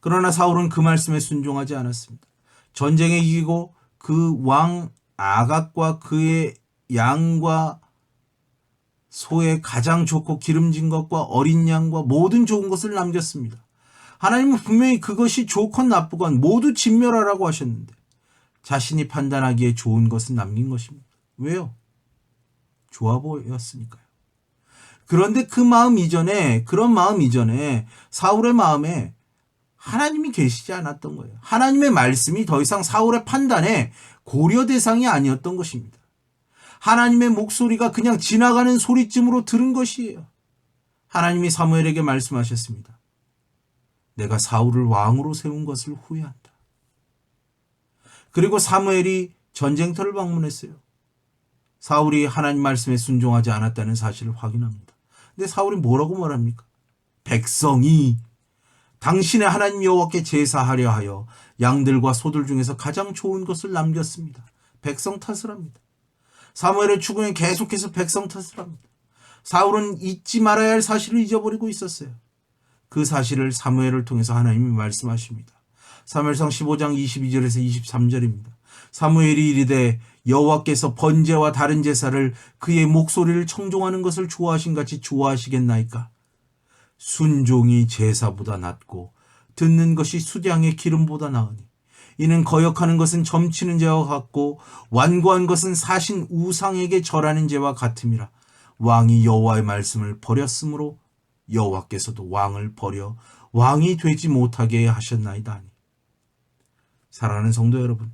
그러나 사울은 그 말씀에 순종하지 않았습니다. 전쟁에 이기고 그 왕 아각과 그의 양과 소의 가장 좋고 기름진 것과 어린 양과 모든 좋은 것을 남겼습니다. 하나님은 분명히 그것이 좋건 나쁘건 모두 진멸하라고 하셨는데 자신이 판단하기에 좋은 것은 남긴 것입니다. 왜요? 좋아 보였으니까요. 그런데 그런 마음 이전에 사울의 마음에 하나님이 계시지 않았던 거예요. 하나님의 말씀이 더 이상 사울의 판단에 고려 대상이 아니었던 것입니다. 하나님의 목소리가 그냥 지나가는 소리쯤으로 들은 것이에요. 하나님이 사무엘에게 말씀하셨습니다. 내가 사울을 왕으로 세운 것을 후회한다. 그리고 사무엘이 전쟁터를 방문했어요. 사울이 하나님 말씀에 순종하지 않았다는 사실을 확인합니다. 근데 사울이 뭐라고 말합니까? 백성이 당신의 하나님 여호와께 제사하려 하여 양들과 소들 중에서 가장 좋은 것을 남겼습니다. 백성 탓을 합니다. 사무엘의 추궁에 계속해서 백성 탓을 합니다. 사울은 잊지 말아야 할 사실을 잊어버리고 있었어요. 그 사실을 사무엘을 통해서 하나님이 말씀하십니다. 사무엘상 15장 22절에서 23절입니다. 사무엘이 이르되 여호와께서 번제와 다른 제사를 그의 목소리를 청종하는 것을 좋아하신 같이 좋아하시겠나이까? 순종이 제사보다 낫고 듣는 것이 수량의 기름보다 나으니 이는 거역하는 것은 점치는 죄와 같고 완고한 것은 사신 우상에게 절하는 죄와 같음이라. 왕이 여호와의 말씀을 버렸으므로 여호와께서도 왕을 버려 왕이 되지 못하게 하셨나이다. 사랑하는 성도 여러분,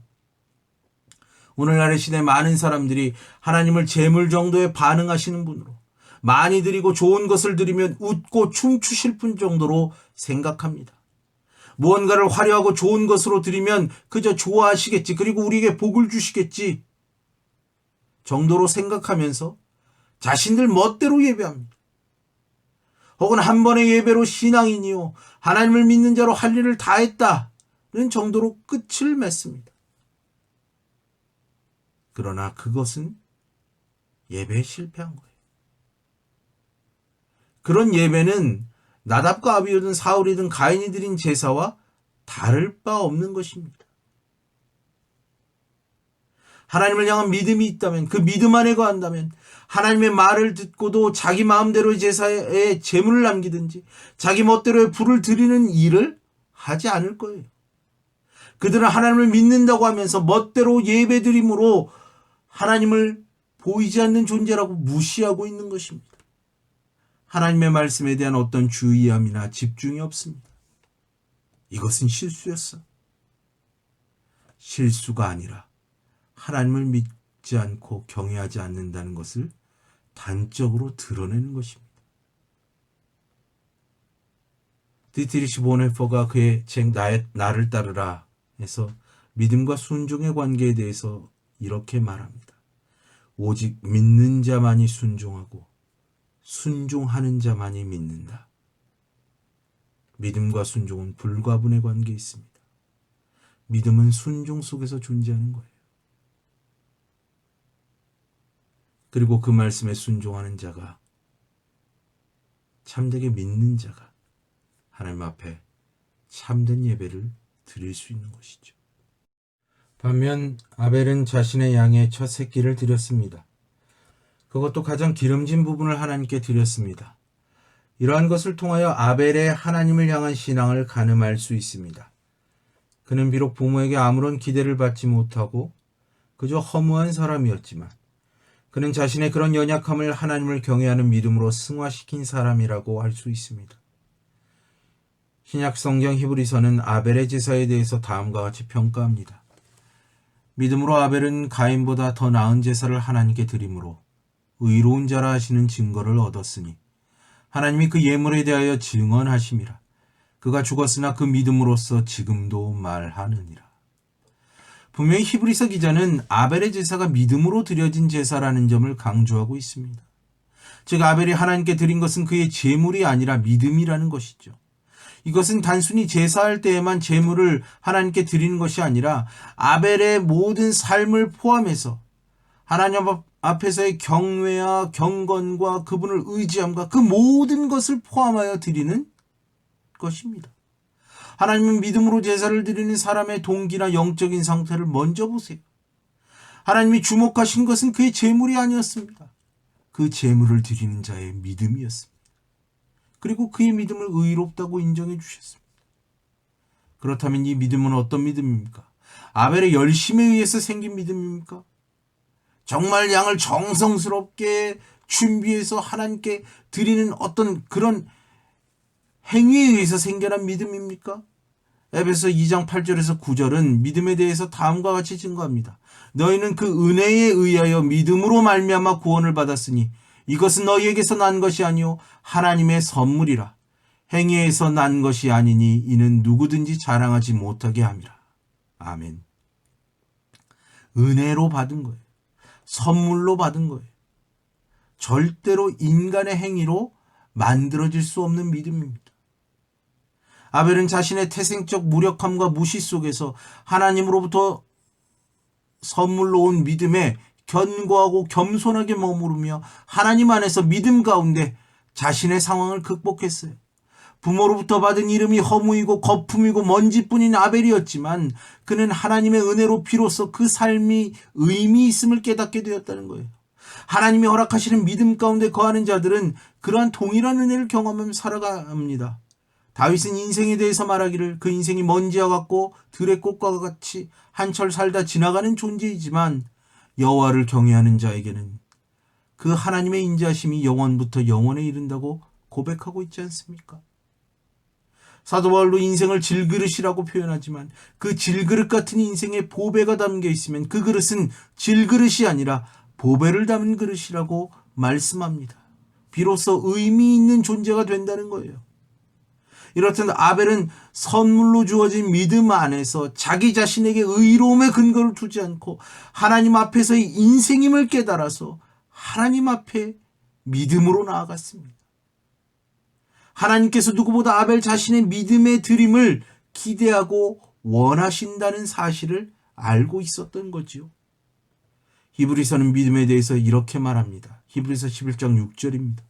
오늘날의 시대 많은 사람들이 하나님을 재물 정도에 반응하시는 분으로, 많이 드리고 좋은 것을 드리면 웃고 춤추실 분 정도로 생각합니다. 무언가를 화려하고 좋은 것으로 드리면 그저 좋아하시겠지, 그리고 우리에게 복을 주시겠지 정도로 생각하면서 자신들 멋대로 예배합니다. 혹은 한 번의 예배로 신앙인이요 하나님을 믿는 자로 할 일을 다 했다는 정도로 끝을 맺습니다. 그러나 그것은 예배에 실패한 거예요. 그런 예배는 나답과 아비후든 사울이든 가인이 드린 제사와 다를 바 없는 것입니다. 하나님을 향한 믿음이 있다면, 그 믿음 안에 거한다면 하나님의 말을 듣고도 자기 마음대로의 제사에 제물을 남기든지 자기 멋대로의 불을 드리는 일을 하지 않을 거예요. 그들은 하나님을 믿는다고 하면서 멋대로 예배드림으로 하나님을 보이지 않는 존재라고 무시하고 있는 것입니다. 하나님의 말씀에 대한 어떤 주의함이나 집중이 없습니다. 이것은 실수였어. 실수가 아니라 하나님을 믿지 않고 경외하지 않는다는 것을 단적으로 드러내는 것입니다. 디트리시 보네퍼가 그의 책 나를 따르라 에서 믿음과 순종의 관계에 대해서 이렇게 말합니다. 오직 믿는 자만이 순종하고 순종하는 자만이 믿는다. 믿음과 순종은 불가분의 관계에 있습니다. 믿음은 순종 속에서 존재하는 거예요. 그리고 그 말씀에 순종하는 자가, 참되게 믿는 자가 하나님 앞에 참된 예배를 드릴 수 있는 것이죠. 반면 아벨은 자신의 양의 첫 새끼를 드렸습니다. 그것도 가장 기름진 부분을 하나님께 드렸습니다. 이러한 것을 통하여 아벨의 하나님을 향한 신앙을 가늠할 수 있습니다. 그는 비록 부모에게 아무런 기대를 받지 못하고 그저 허무한 사람이었지만 그는 자신의 그런 연약함을 하나님을 경외하는 믿음으로 승화시킨 사람이라고 할 수 있습니다. 신약 성경 히브리서는 아벨의 제사에 대해서 다음과 같이 평가합니다. 믿음으로 아벨은 가인보다 더 나은 제사를 하나님께 드림으로 의로운 자라 하시는 증거를 얻었으니 하나님이 그 예물에 대하여 증언하심이라. 그가 죽었으나 그 믿음으로써 지금도 말하느니라. 분명히 히브리서 기자는 아벨의 제사가 믿음으로 드려진 제사라는 점을 강조하고 있습니다. 즉 아벨이 하나님께 드린 것은 그의 제물이 아니라 믿음이라는 것이죠. 이것은 단순히 제사할 때에만 제물을 하나님께 드리는 것이 아니라 아벨의 모든 삶을 포함해서 하나님 앞에서의 경외와 경건과 그분을 의지함과 그 모든 것을 포함하여 드리는 것입니다. 하나님은 믿음으로 제사를 드리는 사람의 동기나 영적인 상태를 먼저 보세요. 하나님이 주목하신 것은 그의 제물이 아니었습니다. 그 제물을 드리는 자의 믿음이었습니다. 그리고 그의 믿음을 의롭다고 인정해 주셨습니다. 그렇다면 이 믿음은 어떤 믿음입니까? 아벨의 열심에 의해서 생긴 믿음입니까? 정말 양을 정성스럽게 준비해서 하나님께 드리는 어떤 그런 행위에 의해서 생겨난 믿음입니까? 에베소 2장 8절에서 9절은 믿음에 대해서 다음과 같이 증거합니다. 너희는 그 은혜에 의하여 믿음으로 말미암아 구원을 받았으니 이것은 너희에게서 난 것이 아니요 하나님의 선물이라. 행위에서 난 것이 아니니 이는 누구든지 자랑하지 못하게 함이라. 아멘. 은혜로 받은 거예요. 선물로 받은 거예요. 절대로 인간의 행위로 만들어질 수 없는 믿음입니다. 아벨은 자신의 태생적 무력함과 무시 속에서 하나님으로부터 선물로 온 믿음에 견고하고 겸손하게 머무르며 하나님 안에서 믿음 가운데 자신의 상황을 극복했어요. 부모로부터 받은 이름이 허무이고 거품이고 먼지뿐인 아벨이었지만 그는 하나님의 은혜로 비로소 그 삶이 의미 있음을 깨닫게 되었다는 거예요. 하나님이 허락하시는 믿음 가운데 거하는 자들은 그러한 동일한 은혜를 경험하며 살아갑니다. 다윗은 인생에 대해서 말하기를 그 인생이 먼지와 같고 들의 꽃과 같이 한철 살다 지나가는 존재이지만 여호와를 경외하는 자에게는 그 하나님의 인자심이 영원부터 영원에 이른다고 고백하고 있지 않습니까? 사도 바울도 인생을 질그릇이라고 표현하지만 그 질그릇 같은 인생에 보배가 담겨 있으면 그 그릇은 질그릇이 아니라 보배를 담은 그릇이라고 말씀합니다. 비로소 의미 있는 존재가 된다는 거예요. 이렇듯 아벨은 선물로 주어진 믿음 안에서 자기 자신에게 의로움의 근거를 두지 않고 하나님 앞에서의 인생임을 깨달아서 하나님 앞에 믿음으로 나아갔습니다. 하나님께서 누구보다 아벨 자신의 믿음의 드림을 기대하고 원하신다는 사실을 알고 있었던 거지요. 히브리서는 믿음에 대해서 이렇게 말합니다. 히브리서 11장 6절입니다.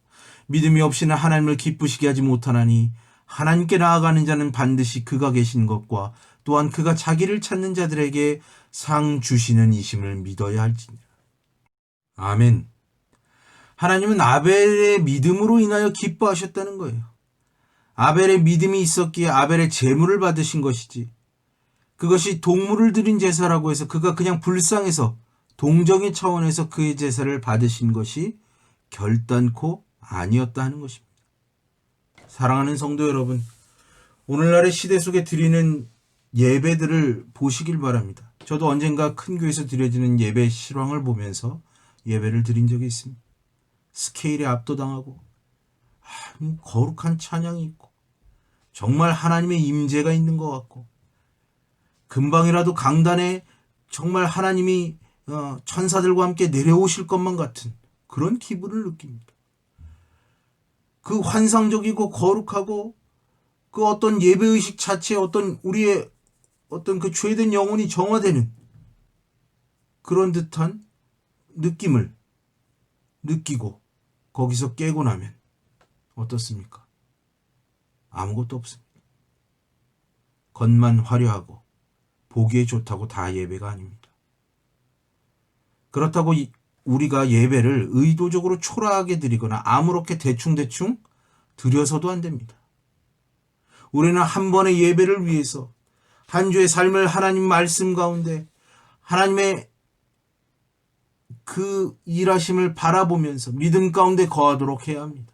믿음이 없이는 하나님을 기쁘시게 하지 못하나니 하나님께 나아가는 자는 반드시 그가 계신 것과 또한 그가 자기를 찾는 자들에게 상 주시는 이심을 믿어야 할지니라. 아멘. 하나님은 아벨의 믿음으로 인하여 기뻐하셨다는 거예요. 아벨의 믿음이 있었기에 아벨의 제물을 받으신 것이지, 그것이 동물을 드린 제사라고 해서 그가 그냥 불쌍해서 동정의 차원에서 그의 제사를 받으신 것이 결단코 아니었다 하는 것입니다. 사랑하는 성도 여러분, 오늘날의 시대 속에 드리는 예배들을 보시길 바랍니다. 저도 언젠가 큰 교회에서 드려지는 예배 실황을 보면서 예배를 드린 적이 있습니다. 스케일에 압도당하고 거룩한 찬양이 있고 정말 하나님의 임재가 있는 것 같고 금방이라도 강단에 정말 하나님이 천사들과 함께 내려오실 것만 같은 그런 기분을 느낍니다. 그 환상적이고 거룩하고 그 어떤 예배의식 자체에 어떤 우리의 어떤 그 죄된 영혼이 정화되는 그런 듯한 느낌을 느끼고 거기서 깨고 나면 어떻습니까? 아무것도 없습니다. 겉만 화려하고 보기에 좋다고 다 예배가 아닙니다. 그렇다고 우리가 예배를 의도적으로 초라하게 드리거나 아무렇게 대충대충 드려서도 안 됩니다. 우리는 한 번의 예배를 위해서 한 주의 삶을 하나님 말씀 가운데 하나님의 그 일하심을 바라보면서 믿음 가운데 거하도록 해야 합니다.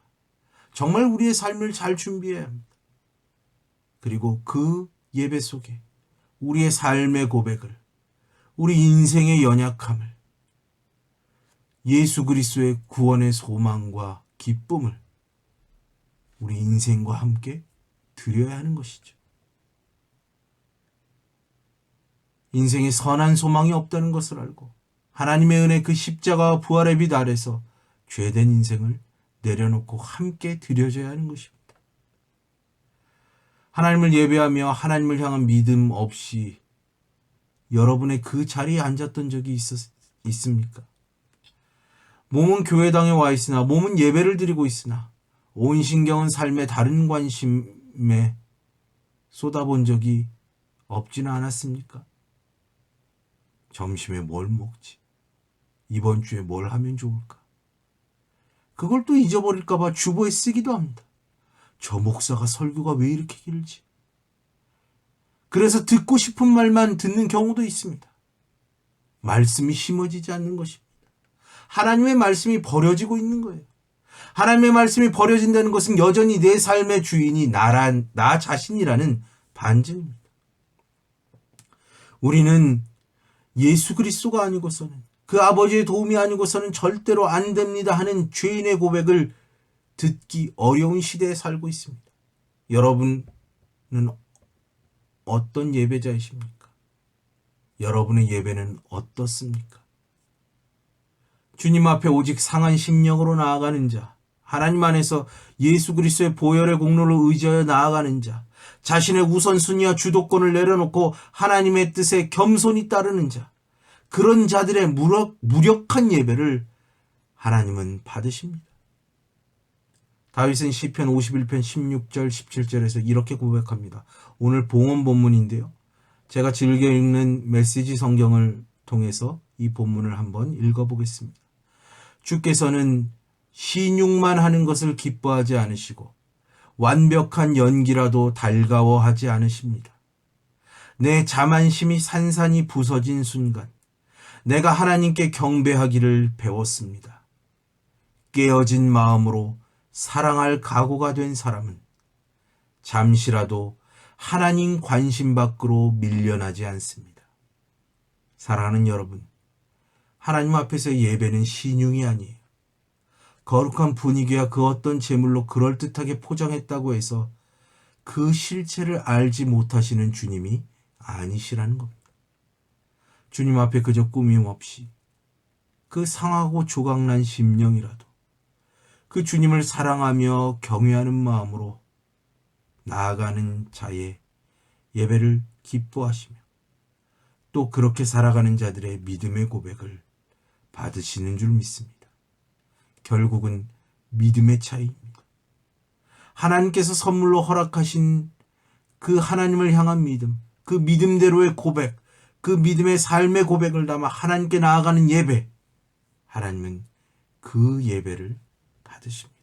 정말 우리의 삶을 잘 준비해야 합니다. 그리고 그 예배 속에 우리의 삶의 고백을, 우리 인생의 연약함을, 예수 그리스도의 구원의 소망과 기쁨을 우리 인생과 함께 드려야 하는 것이죠. 인생에 선한 소망이 없다는 것을 알고 하나님의 은혜 그 십자가와 부활의 빛 아래서 죄된 인생을 내려놓고 함께 드려져야 하는 것입니다. 하나님을 예배하며 하나님을 향한 믿음 없이 여러분의 그 자리에 앉았던 적이 있습니까? 몸은 교회당에 와 있으나, 몸은 예배를 드리고 있으나 온 신경은 삶의 다른 관심에 쏟아본 적이 없지는 않았습니까? 점심에 뭘 먹지? 이번 주에 뭘 하면 좋을까? 그걸 또 잊어버릴까 봐 주보에 쓰기도 합니다. 저 목사가 설교가 왜 이렇게 길지? 그래서 듣고 싶은 말만 듣는 경우도 있습니다. 말씀이 심어지지 않는 것입니다. 하나님의 말씀이 버려지고 있는 거예요. 하나님의 말씀이 버려진다는 것은 여전히 내 삶의 주인이 나 자신이라는 반증입니다. 우리는 예수 그리스도가 아니고서는, 그 아버지의 도움이 아니고서는 절대로 안 됩니다 하는 죄인의 고백을 듣기 어려운 시대에 살고 있습니다. 여러분은 어떤 예배자이십니까? 여러분의 예배는 어떻습니까? 주님 앞에 오직 상한 심령으로 나아가는 자, 하나님 안에서 예수 그리스도의 보혈의 공로를 의지하여 나아가는 자, 자신의 우선순위와 주도권을 내려놓고 하나님의 뜻에 겸손히 따르는 자, 그런 자들의 무력한 예배를 하나님은 받으십니다. 다윗은 시편 51편 16절 17절에서 이렇게 고백합니다. 오늘 봉헌 본문인데요. 제가 즐겨 읽는 메시지 성경을 통해서 이 본문을 한번 읽어보겠습니다. 주께서는 신용만 하는 것을 기뻐하지 않으시고 완벽한 연기라도 달가워하지 않으십니다. 내 자만심이 산산이 부서진 순간 내가 하나님께 경배하기를 배웠습니다. 깨어진 마음으로 사랑할 각오가 된 사람은 잠시라도 하나님 관심 밖으로 밀려나지 않습니다. 사랑하는 여러분, 하나님 앞에서 예배는 신용이 아니에요. 거룩한 분위기와 그 어떤 제물로 그럴듯하게 포장했다고 해서 그 실체를 알지 못하시는 주님이 아니시라는 겁니다. 주님 앞에 그저 꾸밈 없이 그 상하고 조각난 심령이라도 그 주님을 사랑하며 경외하는 마음으로 나아가는 자의 예배를 기뻐하시며 또 그렇게 살아가는 자들의 믿음의 고백을 받으시는 줄 믿습니다. 결국은 믿음의 차이입니다. 하나님께서 선물로 허락하신 그 하나님을 향한 믿음, 그 믿음대로의 고백, 그 믿음의 삶의 고백을 담아 하나님께 나아가는 예배, 하나님은 그 예배를 받으십니다.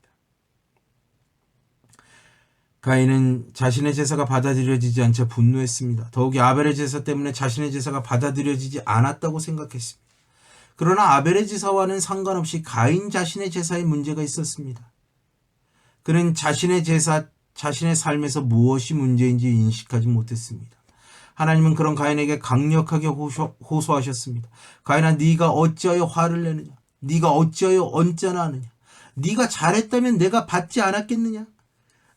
가인은 자신의 제사가 받아들여지지 않자 분노했습니다. 더욱이 아벨의 제사 때문에 자신의 제사가 받아들여지지 않았다고 생각했습니다. 그러나 아벨의 제사와는 상관없이 가인 자신의 제사에 문제가 있었습니다. 그는 자신의 제사, 자신의 삶에서 무엇이 문제인지 인식하지 못했습니다. 하나님은 그런 가인에게 강력하게 호소하셨습니다. 가인아, 네가 어찌하여 화를 내느냐? 네가 어찌하여 언짢아하느냐? 네가 잘했다면 내가 받지 않았겠느냐?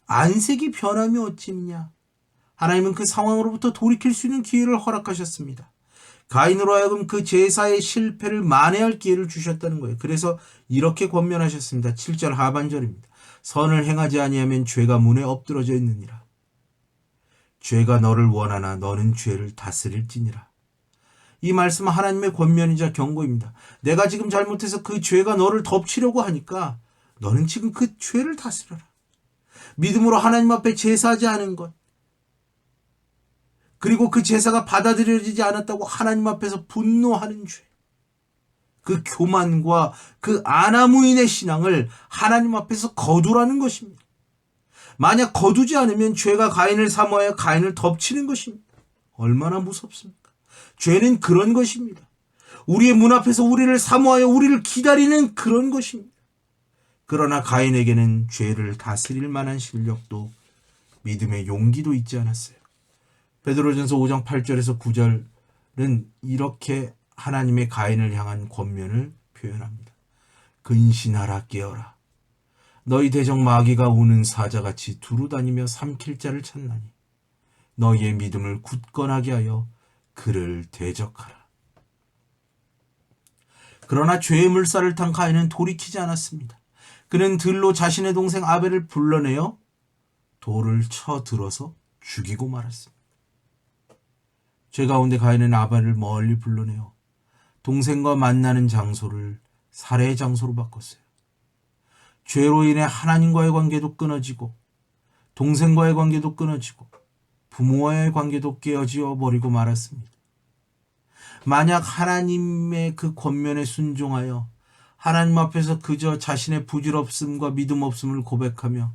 안색이 변함이 어찌냐? 하나님은 그 상황으로부터 돌이킬 수 있는 기회를 허락하셨습니다. 가인으로 하여금 그 제사의 실패를 만회할 기회를 주셨다는 거예요. 그래서 이렇게 권면하셨습니다. 7절 하반절입니다. 선을 행하지 아니하면 죄가 문에 엎드러져 있느니라. 죄가 너를 원하나 너는 죄를 다스릴지니라. 이 말씀은 하나님의 권면이자 경고입니다. 내가 지금 잘못해서 그 죄가 너를 덮치려고 하니까 너는 지금 그 죄를 다스려라. 믿음으로 하나님 앞에 제사하지 않은 것, 그리고 그 제사가 받아들여지지 않았다고 하나님 앞에서 분노하는 죄, 그 교만과 그 아나무인의 신앙을 하나님 앞에서 거두라는 것입니다. 만약 거두지 않으면 죄가 가인을 사모하여 가인을 덮치는 것입니다. 얼마나 무섭습니까? 죄는 그런 것입니다. 우리의 문 앞에서 우리를 사모하여 우리를 기다리는 그런 것입니다. 그러나 가인에게는 죄를 다스릴 만한 실력도 믿음의 용기도 있지 않았어요. 베드로전서 5장 8절에서 9절은 이렇게 하나님의 가인을 향한 권면을 표현합니다. 근신하라, 깨어라. 너희 대적 마귀가 우는 사자같이 두루다니며 삼킬 자를 찾나니 너희의 믿음을 굳건하게 하여 그를 대적하라. 그러나 죄의 물살을 탄 가인은 돌이키지 않았습니다. 그는 들로 자신의 동생 아벨을 불러내어 돌을 쳐 들어서 죽이고 말았습니다. 죄 가운데 가인은 아벨을 멀리 불러내어 동생과 만나는 장소를 살해의 장소로 바꿨어요. 죄로 인해 하나님과의 관계도 끊어지고 동생과의 관계도 끊어지고 부모와의 관계도 깨어지어 버리고 말았습니다. 만약 하나님의 그 권면에 순종하여 하나님 앞에서 그저 자신의 부질없음과 믿음 없음을 고백하며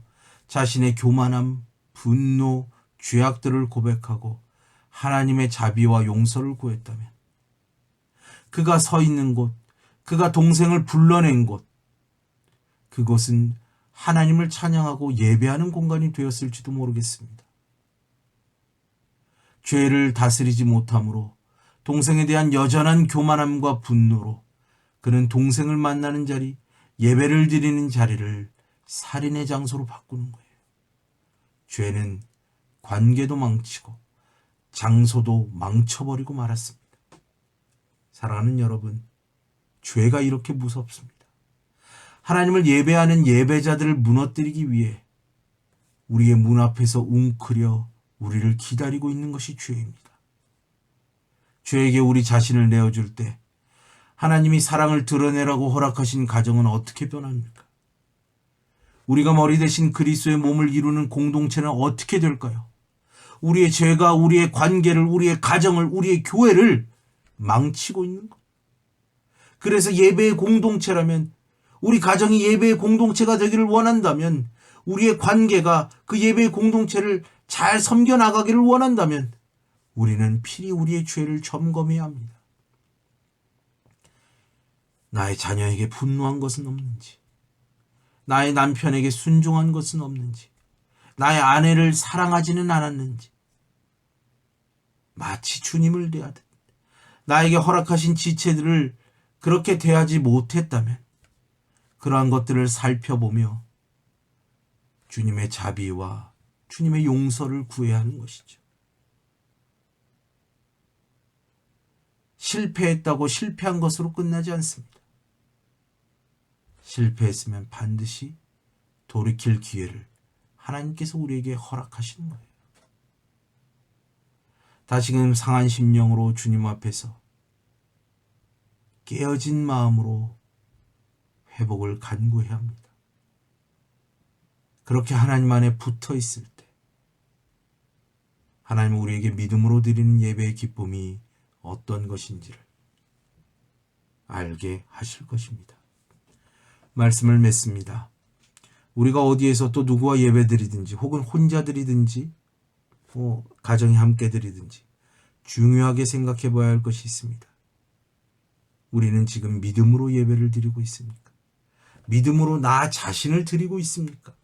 자신의 교만함, 분노, 죄악들을 고백하고 하나님의 자비와 용서를 구했다면 그가 서 있는 곳, 그가 동생을 불러낸 곳, 그곳은 하나님을 찬양하고 예배하는 공간이 되었을지도 모르겠습니다. 죄를 다스리지 못함으로 동생에 대한 여전한 교만함과 분노로 그는 동생을 만나는 자리, 예배를 드리는 자리를 살인의 장소로 바꾸는 거예요. 죄는 관계도 망치고 장소도 망쳐버리고 말았습니다. 사랑하는 여러분, 죄가 이렇게 무섭습니다. 하나님을 예배하는 예배자들을 무너뜨리기 위해 우리의 문 앞에서 웅크려 우리를 기다리고 있는 것이 죄입니다. 죄에게 우리 자신을 내어줄 때 하나님이 사랑을 드러내라고 허락하신 가정은 어떻게 변합니까? 우리가 머리 대신 그리스도의 몸을 이루는 공동체는 어떻게 될까요? 우리의 죄가 우리의 관계를, 우리의 가정을, 우리의 교회를 망치고 있는 것. 그래서 예배의 공동체라면, 우리 가정이 예배의 공동체가 되기를 원한다면, 우리의 관계가 그 예배의 공동체를 잘 섬겨나가기를 원한다면 우리는 필히 우리의 죄를 점검해야 합니다. 나의 자녀에게 분노한 것은 없는지, 나의 남편에게 순종한 것은 없는지, 나의 아내를 사랑하지는 않았는지, 마치 주님을 대하듯 나에게 허락하신 지체들을 그렇게 대하지 못했다면 그러한 것들을 살펴보며 주님의 자비와 주님의 용서를 구해야 하는 것이죠. 실패했다고 실패한 것으로 끝나지 않습니다. 실패했으면 반드시 돌이킬 기회를 하나님께서 우리에게 허락하시는 거예요. 다시금 상한 심령으로 주님 앞에서 깨어진 마음으로 회복을 간구해야 합니다. 그렇게 하나님 안에 붙어 있을 때 하나님은 우리에게 믿음으로 드리는 예배의 기쁨이 어떤 것인지를 알게 하실 것입니다. 말씀을 맺습니다. 우리가 어디에서 또 누구와 예배 드리든지 혹은 혼자 드리든지 가정이 함께 드리든지 중요하게 생각해 봐야 할 것이 있습니다. 우리는 지금 믿음으로 예배를 드리고 있습니까? 믿음으로 나 자신을 드리고 있습니까?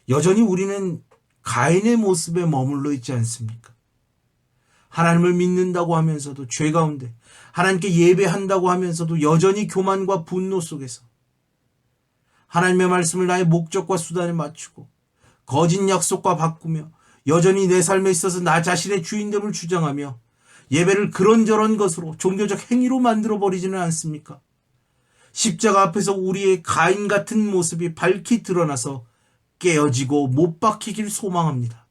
여전히 우리는 가인의 모습에 머물러 있지 않습니까? 하나님을 믿는다고 하면서도 죄 가운데, 하나님께 예배한다고 하면서도 여전히 교만과 분노 속에서 하나님의 말씀을 나의 목적과 수단에 맞추고 거짓 약속과 바꾸며 여전히 내 삶에 있어서 나 자신의 주인됨을 주장하며 예배를 그런저런 것으로 종교적 행위로 만들어버리지는 않습니까? 십자가 앞에서 우리의 가인 같은 모습이 밝히 드러나서 깨어지고 못 박히길 소망합니다.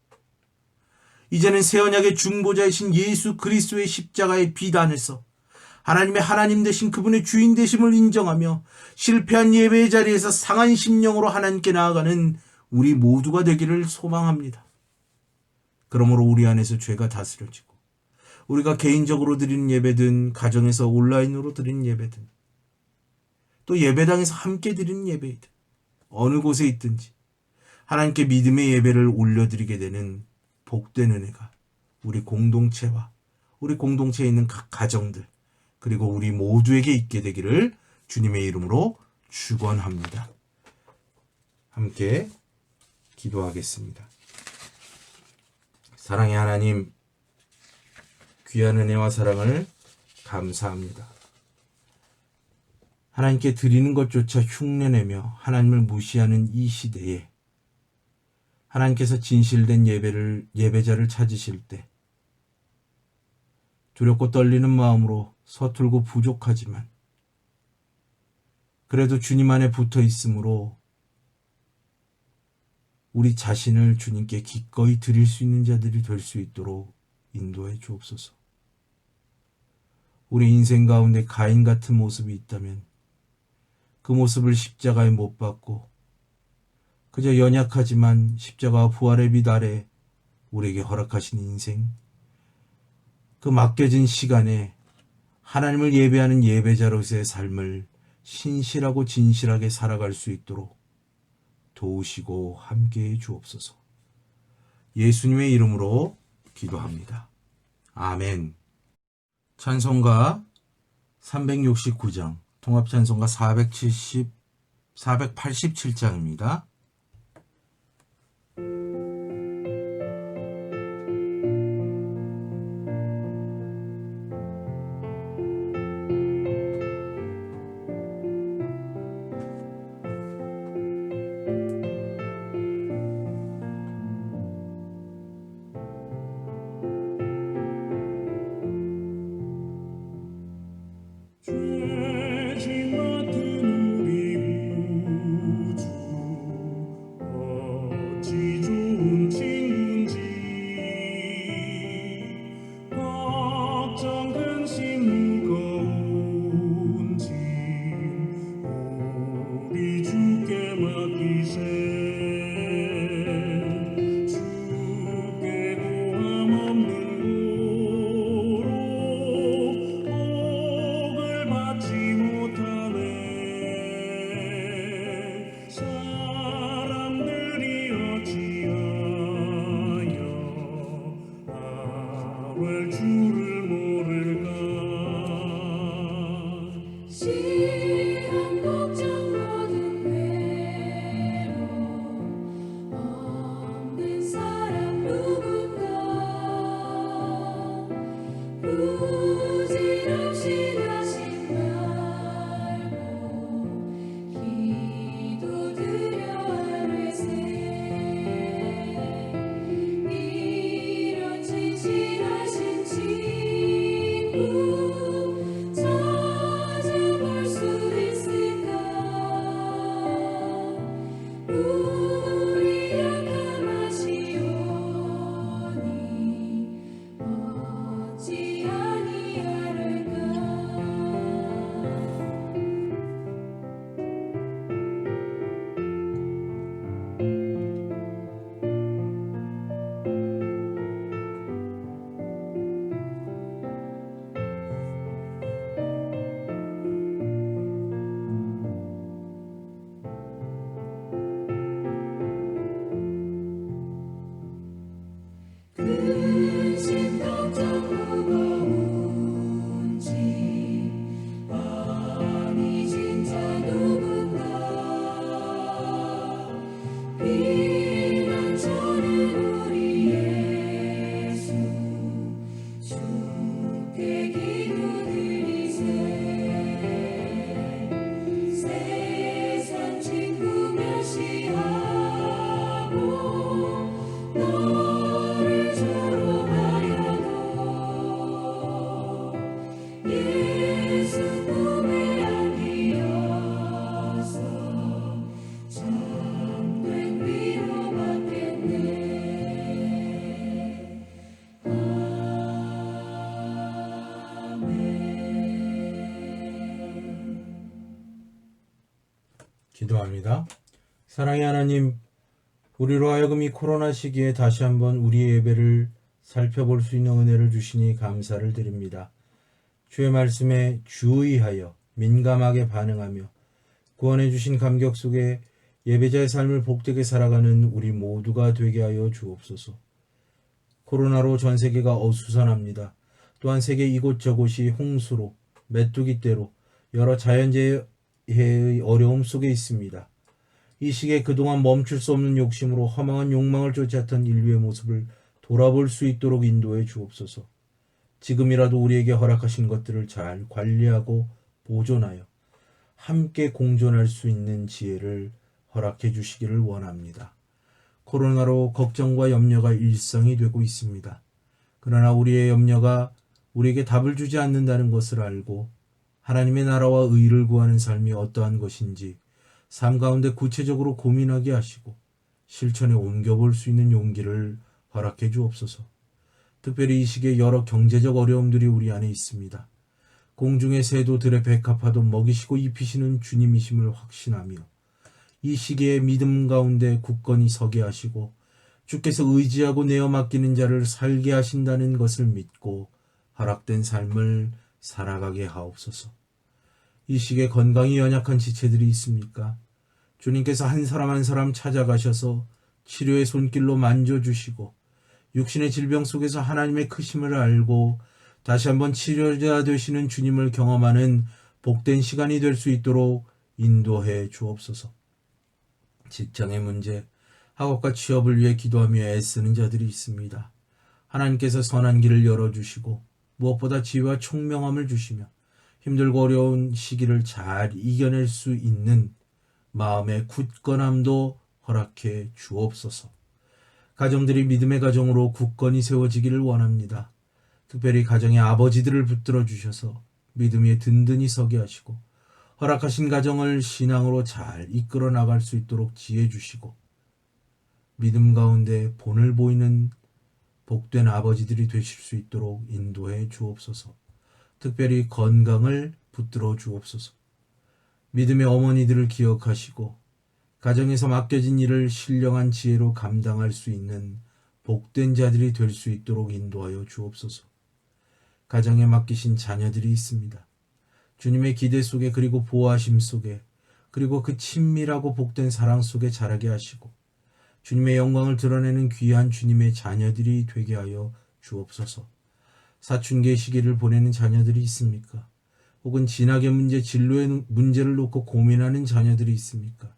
이제는 새 언약의 중보자이신 예수 그리스도의 십자가의 비단에서 하나님의 하나님 되신 그분의 주인 되심을 인정하며 실패한 예배의 자리에서 상한 심령으로 하나님께 나아가는 우리 모두가 되기를 소망합니다. 그러므로 우리 안에서 죄가 다스려지고 우리가 개인적으로 드리는 예배든 가정에서 온라인으로 드리는 예배든 또 예배당에서 함께 드리는 예배이든 어느 곳에 있든지 하나님께 믿음의 예배를 올려드리게 되는 복된 은혜가 우리 공동체와 우리 공동체에 있는 각 가정들 그리고 우리 모두에게 있게 되기를 주님의 이름으로 축원합니다. 함께 기도하겠습니다. 사랑의 하나님, 귀한 은혜와 사랑을 감사합니다. 하나님께 드리는 것조차 흉내내며 하나님을 무시하는 이 시대에 하나님께서 진실된 예배자를 찾으실 때 두렵고 떨리는 마음으로 서툴고 부족하지만 그래도 주님 안에 붙어 있으므로 우리 자신을 주님께 기꺼이 드릴 수 있는 자들이 될 수 있도록 인도해 주옵소서. 우리 인생 가운데 가인 같은 모습이 있다면 그 모습을 십자가에 못 박고 그저 연약하지만 십자가와 부활의 빛 아래 우리에게 허락하신 인생, 그 맡겨진 시간에 하나님을 예배하는 예배자로서의 삶을 신실하고 진실하게 살아갈 수 있도록 도우시고 함께해 주옵소서. 예수님의 이름으로 기도합니다. 아멘. 찬송가 369장, 통합찬송가 487, 487장입니다. 죄짐 맡은 우리 구주 근심 걱정 무거운지 아니 진짜 누군가 피난처는 우리 예수 주께 기도드리세 세상 친구 멸시하고 너를 조롱하여도 예수 품에 안기어서 참된 위로받겠네. 기도합니다. 사랑의 하나님, 우리로 하여금 이 코로나 시기에 다시 한번 우리의 예배를 살펴볼 수 있는 은혜를 주시니 감사를 드립니다. 주의 말씀에 주의하여 민감하게 반응하며 구원해 주신 감격 속에 예배자의 삶을 복되게 살아가는 우리 모두가 되게 하여 주옵소서. 코로나로 전 세계가 어수선합니다. 또한 세계 이곳저곳이 홍수로, 메뚜기떼로 여러 자연재해의 어려움 속에 있습니다. 이 시기에 그동안 멈출 수 없는 욕심으로 허망한 욕망을 쫓았던 인류의 모습을 돌아볼 수 있도록 인도해 주옵소서. 지금이라도 우리에게 허락하신 것들을 잘 관리하고 보존하여 함께 공존할 수 있는 지혜를 허락해 주시기를 원합니다. 코로나로 걱정과 염려가 일상이 되고 있습니다. 그러나 우리의 염려가 우리에게 답을 주지 않는다는 것을 알고 하나님의 나라와 의를 구하는 삶이 어떠한 것인지 삶 가운데 구체적으로 고민하게 하시고 실천에 옮겨볼 수 있는 용기를 허락해 주옵소서. 특별히 이 시기에 여러 경제적 어려움들이 우리 안에 있습니다. 공중의 새도들의 백합화도 먹이시고 입히시는 주님이심을 확신하며 이 시기에 믿음 가운데 굳건히 서게 하시고 주께서 의지하고 내어 맡기는 자를 살게 하신다는 것을 믿고 허락된 삶을 살아가게 하옵소서. 이 시기에 건강이 연약한 지체들이 있습니까? 주님께서 한 사람 한 사람 찾아가셔서 치료의 손길로 만져주시고 육신의 질병 속에서 하나님의 크심을 알고 다시 한번 치료자 되시는 주님을 경험하는 복된 시간이 될 수 있도록 인도해 주옵소서. 직장의 문제, 학업과 취업을 위해 기도하며 애쓰는 자들이 있습니다. 하나님께서 선한 길을 열어주시고 무엇보다 지혜와 총명함을 주시며 힘들고 어려운 시기를 잘 이겨낼 수 있는 마음의 굳건함도 허락해 주옵소서. 가정들이 믿음의 가정으로 굳건히 세워지기를 원합니다. 특별히 가정의 아버지들을 붙들어 주셔서 믿음 위에 든든히 서게 하시고 허락하신 가정을 신앙으로 잘 이끌어 나갈 수 있도록 지혜 주시고 믿음 가운데 본을 보이는 복된 아버지들이 되실 수 있도록 인도해 주옵소서. 특별히 건강을 붙들어 주옵소서. 믿음의 어머니들을 기억하시고 가정에서 맡겨진 일을 신령한 지혜로 감당할 수 있는 복된 자들이 될 수 있도록 인도하여 주옵소서. 가정에 맡기신 자녀들이 있습니다. 주님의 기대 속에 그리고 보호하심 속에 그리고 그 친밀하고 복된 사랑 속에 자라게 하시고 주님의 영광을 드러내는 귀한 주님의 자녀들이 되게 하여 주옵소서. 사춘기의 시기를 보내는 자녀들이 있습니까? 혹은 진학의 문제, 진로의 문제를 놓고 고민하는 자녀들이 있습니까?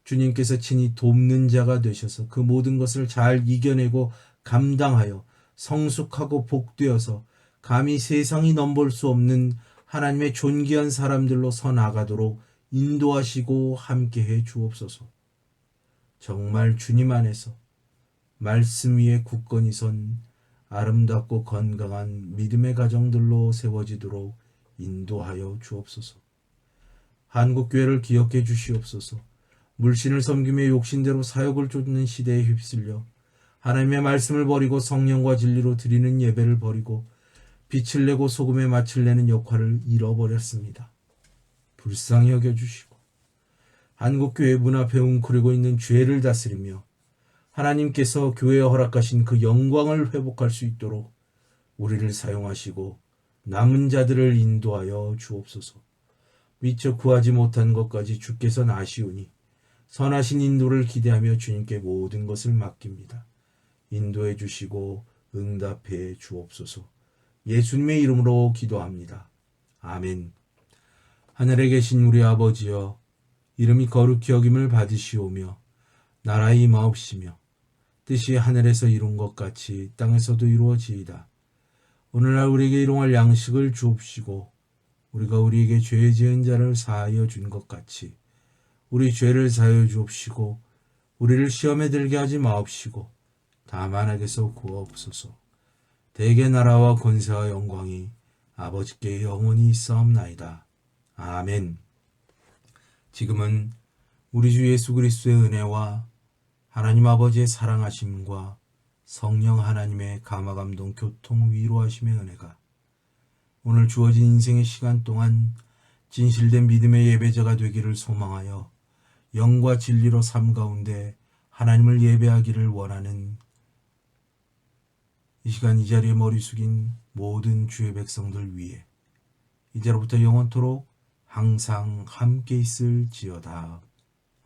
주님께서 친히 돕는 자가 되셔서 그 모든 것을 잘 이겨내고 감당하여 성숙하고 복되어서 감히 세상이 넘볼 수 없는 하나님의 존귀한 사람들로 서 나가도록 인도하시고 함께해 주옵소서. 정말 주님 안에서 말씀 위에 굳건히 선 아름답고 건강한 믿음의 가정들로 세워지도록 인도하여 주옵소서. 한국교회를 기억해 주시옵소서. 물신을 섬기며 욕심대로 사역을 쫓는 시대에 휩쓸려 하나님의 말씀을 버리고 성령과 진리로 드리는 예배를 버리고 빛을 내고 소금에 맛을 내는 역할을 잃어버렸습니다. 불쌍히 여겨주시고 한국교회 문 앞에 웅크리고 있는 죄를 다스리며 하나님께서 교회에 허락하신 그 영광을 회복할 수 있도록 우리를 사용하시고 남은 자들을 인도하여 주옵소서. 미처 구하지 못한 것까지 주께서는 아시오니 선하신 인도를 기대하며 주님께 모든 것을 맡깁니다. 인도해 주시고 응답해 주옵소서. 예수님의 이름으로 기도합니다. 아멘. 하늘에 계신 우리 아버지여, 이름이 거룩히 여김을 받으시오며 나라의 임하옵시며 뜻이 하늘에서 이룬 것 같이 땅에서도 이루어지이다. 오늘날 우리에게 일용할 양식을 주옵시고 우리가 우리에게 죄 지은 자를 사하여 준 것 같이 우리 죄를 사하여 주옵시고 우리를 시험에 들게 하지 마옵시고 다만 악에서 구하옵소서. 대개 나라와 권세와 영광이 아버지께 영원히 있사옵나이다. 아멘. 지금은 우리 주 예수 그리스도의 은혜와 하나님 아버지의 사랑하심과 성령 하나님의 감화감동 교통 위로하심의 은혜가 오늘 주어진 인생의 시간 동안 진실된 믿음의 예배자가 되기를 소망하여 영과 진리로 삶 가운데 하나님을 예배하기를 원하는 이 시간 이 자리에 머리 숙인 모든 주의 백성들 위해 이제로부터 영원토록 항상 함께 있을지어다.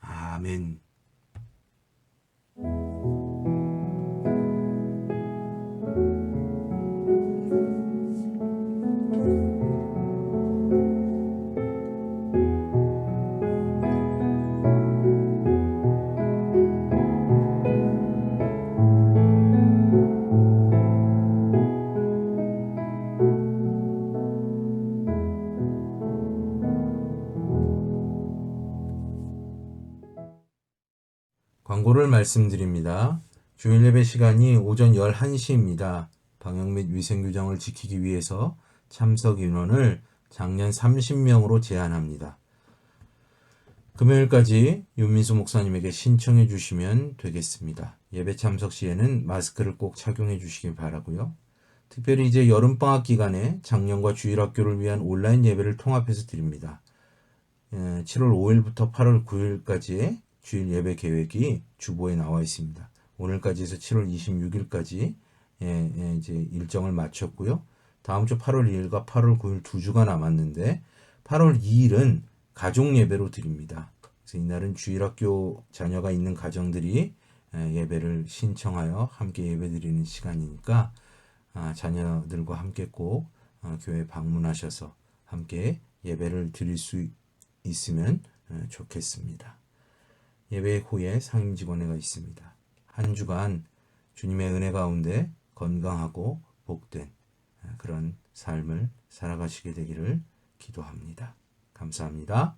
아멘. 광고를 말씀드립니다. 주일 예배 시간이 오전 11시입니다. 방역 및 위생 규정을 지키기 위해서 참석 인원을 작년 30명으로 제한합니다. 금요일까지 윤민수 목사님에게 신청해 주시면 되겠습니다. 예배 참석 시에는 마스크를 꼭 착용해 주시기 바라고요. 특별히 이제 여름방학 기간에 작년과 주일학교를 위한 온라인 예배를 통합해서 드립니다. 7월 5일부터 8월 9일까지의 주일 예배 계획이 주보에 나와 있습니다. 오늘까지 해서 7월 26일까지 이제 일정을 마쳤고요. 다음 주 8월 2일과 8월 9일 2주가 남았는데 8월 2일은 가족 예배로 드립니다. 그래서 이날은 주일학교 자녀가 있는 가정들이 예배를 신청하여 함께 예배 드리는 시간이니까 자녀들과 함께 꼭 교회 방문하셔서 함께 예배를 드릴 수 있으면 좋겠습니다. 예배 후에 상임 직원회가 있습니다. 한 주간 주님의 은혜 가운데 건강하고 복된 그런 삶을 살아가시게 되기를 기도합니다. 감사합니다.